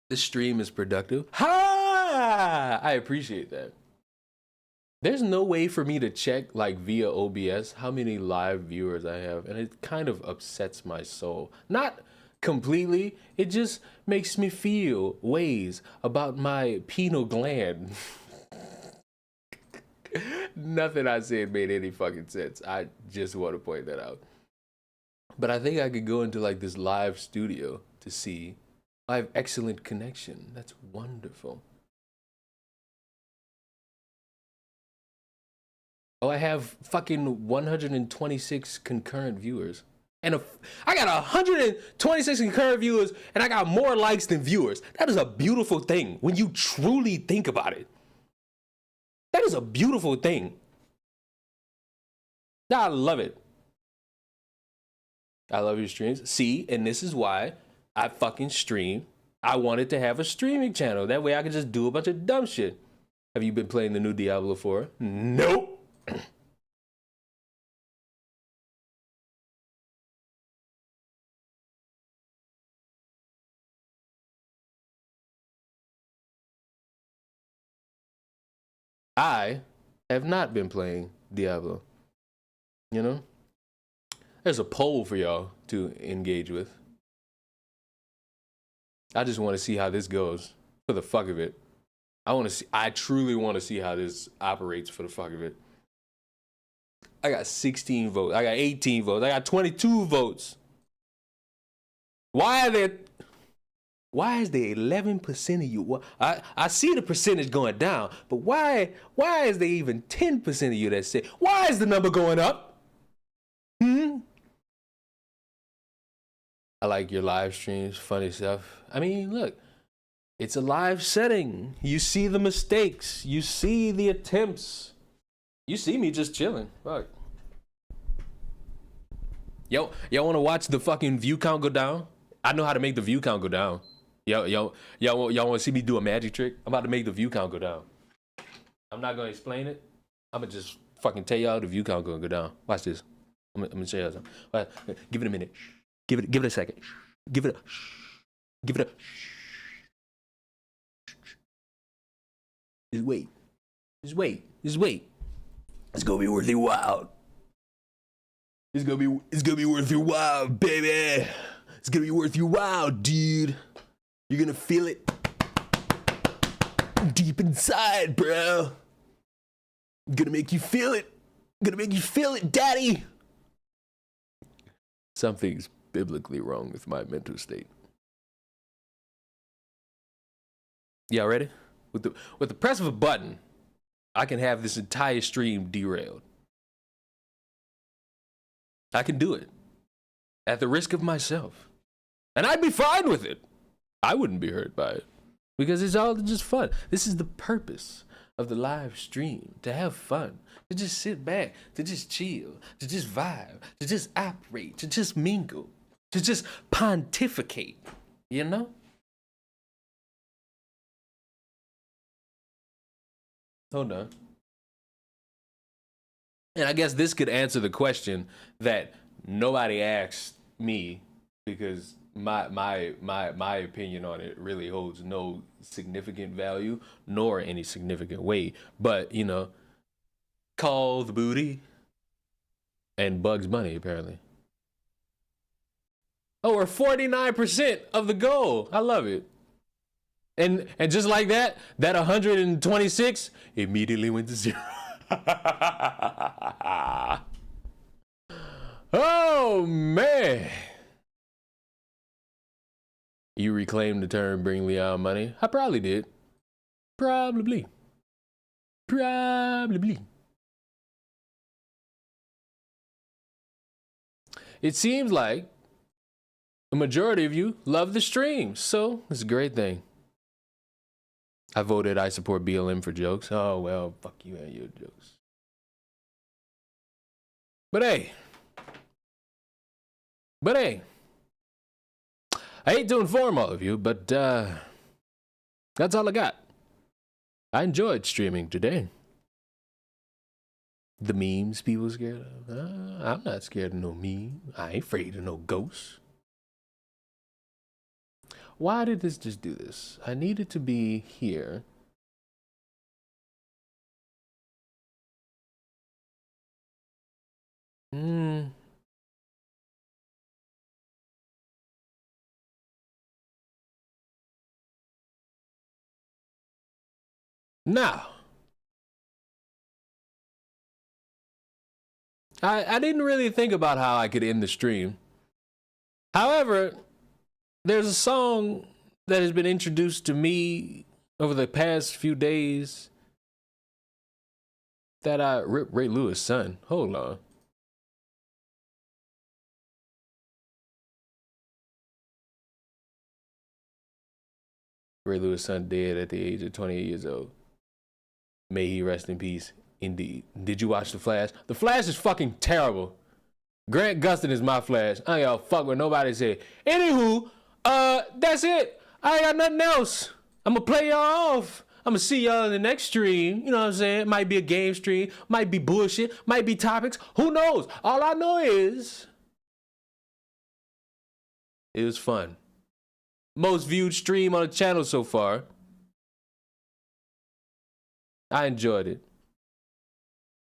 Speaker 3: This stream is productive. Ha! I appreciate that. There's no way for me to check like via OBS how many live viewers I have, and it kind of upsets my soul. Not completely, it just makes me feel ways about my pineal gland. Nothing I said made any fucking sense. I just want to point that out. But I think I could go into like this live studio to see. I have excellent connection. That's wonderful. Oh, I have fucking 126 concurrent viewers. And I got 126 concurrent viewers, and I got more likes than viewers. That is a beautiful thing when you truly think about it. That is a beautiful thing. I love it. I love your streams. See, and this is why I fucking stream. I wanted to have a streaming channel. That way I could just do a bunch of dumb shit. Have you been playing the new Diablo 4? Nope. I have not been playing Diablo. You know? There's a poll for y'all to engage with. I just want to see how this goes for the fuck of it. I truly want to see how this operates for the fuck of it. I got 16 votes. I got 18 votes. I got 22 votes. Why is there 11% of you? I see the percentage going down, but why is there even 10% of you that say, why is the number going up? I like your live streams, funny stuff. I mean, look, it's a live setting. You see the mistakes. You see the attempts. You see me just chilling. Fuck. Y'all want to watch the fucking view count go down? I know how to make the view count go down. Y'all want to see me do a magic trick? I'm about to make the view count go down. I'm not going to explain it. I'm going to just fucking tell y'all the view count going to go down. Watch this. I'm going to show y'all something. Right, give it a minute. Give it a second. Give it a. Just wait. It's gonna be worth your while. It's gonna be worth your while, baby. It's gonna be worth your while, dude. You're gonna feel it. Deep inside, bro. Gonna make you feel it. Gonna make you feel it, daddy. Something's biblically wrong with my mental state. Y'all ready? With the press of a button, I can have this entire stream derailed. I can do it at the risk of myself. And I'd be fine with it. I wouldn't be hurt by it because it's all just fun. This is the purpose of the live stream, to have fun, to just sit back, to just chill, to just vibe, to just operate, to just mingle, to just pontificate, you know? Hold on. And I guess this could answer the question that nobody asked me, because my opinion on it really holds no significant value nor any significant weight. But, you know, Call the Booty and Bugs Bunny, apparently. Oh, we're 49% of the goal. I love it. And just like that 126 immediately went to 0. Oh, man. You reclaimed the term bring Leon money? I probably did. Probably. It seems like the majority of you love the stream, so it's a great thing. I voted I support BLM for jokes. Oh, well, fuck you and your jokes. But hey, I hate to inform all of you, but that's all I got. I enjoyed streaming today. The memes people scared of? I'm not scared of no meme. I ain't afraid of no ghosts. Why did this just do this? I needed to be here. Now, I didn't really think about how I could end the stream. However, there's a song that has been introduced to me over the past few days that I ripped Ray Lewis' son. Hold on. Ray Lewis' son dead at the age of 28 years old. May he rest in peace. Indeed. Did you watch The Flash? The Flash is fucking terrible. Grant Gustin is my Flash. I ain't gonna fuck with nobody said. Anywho, that's it. I ain't got nothing else. I'm gonna play y'all off. I'm gonna see y'all in the next stream. You know what I'm saying? It might be a game stream. Might be bullshit. Might be topics. Who knows? All I know is it was fun. Most viewed stream on the channel so far. I enjoyed it.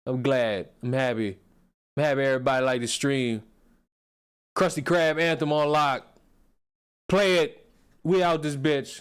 Speaker 3: I'm glad. I'm happy. I'm happy everybody liked the stream. Krusty Krab anthem on lock. Play it. We out this bitch.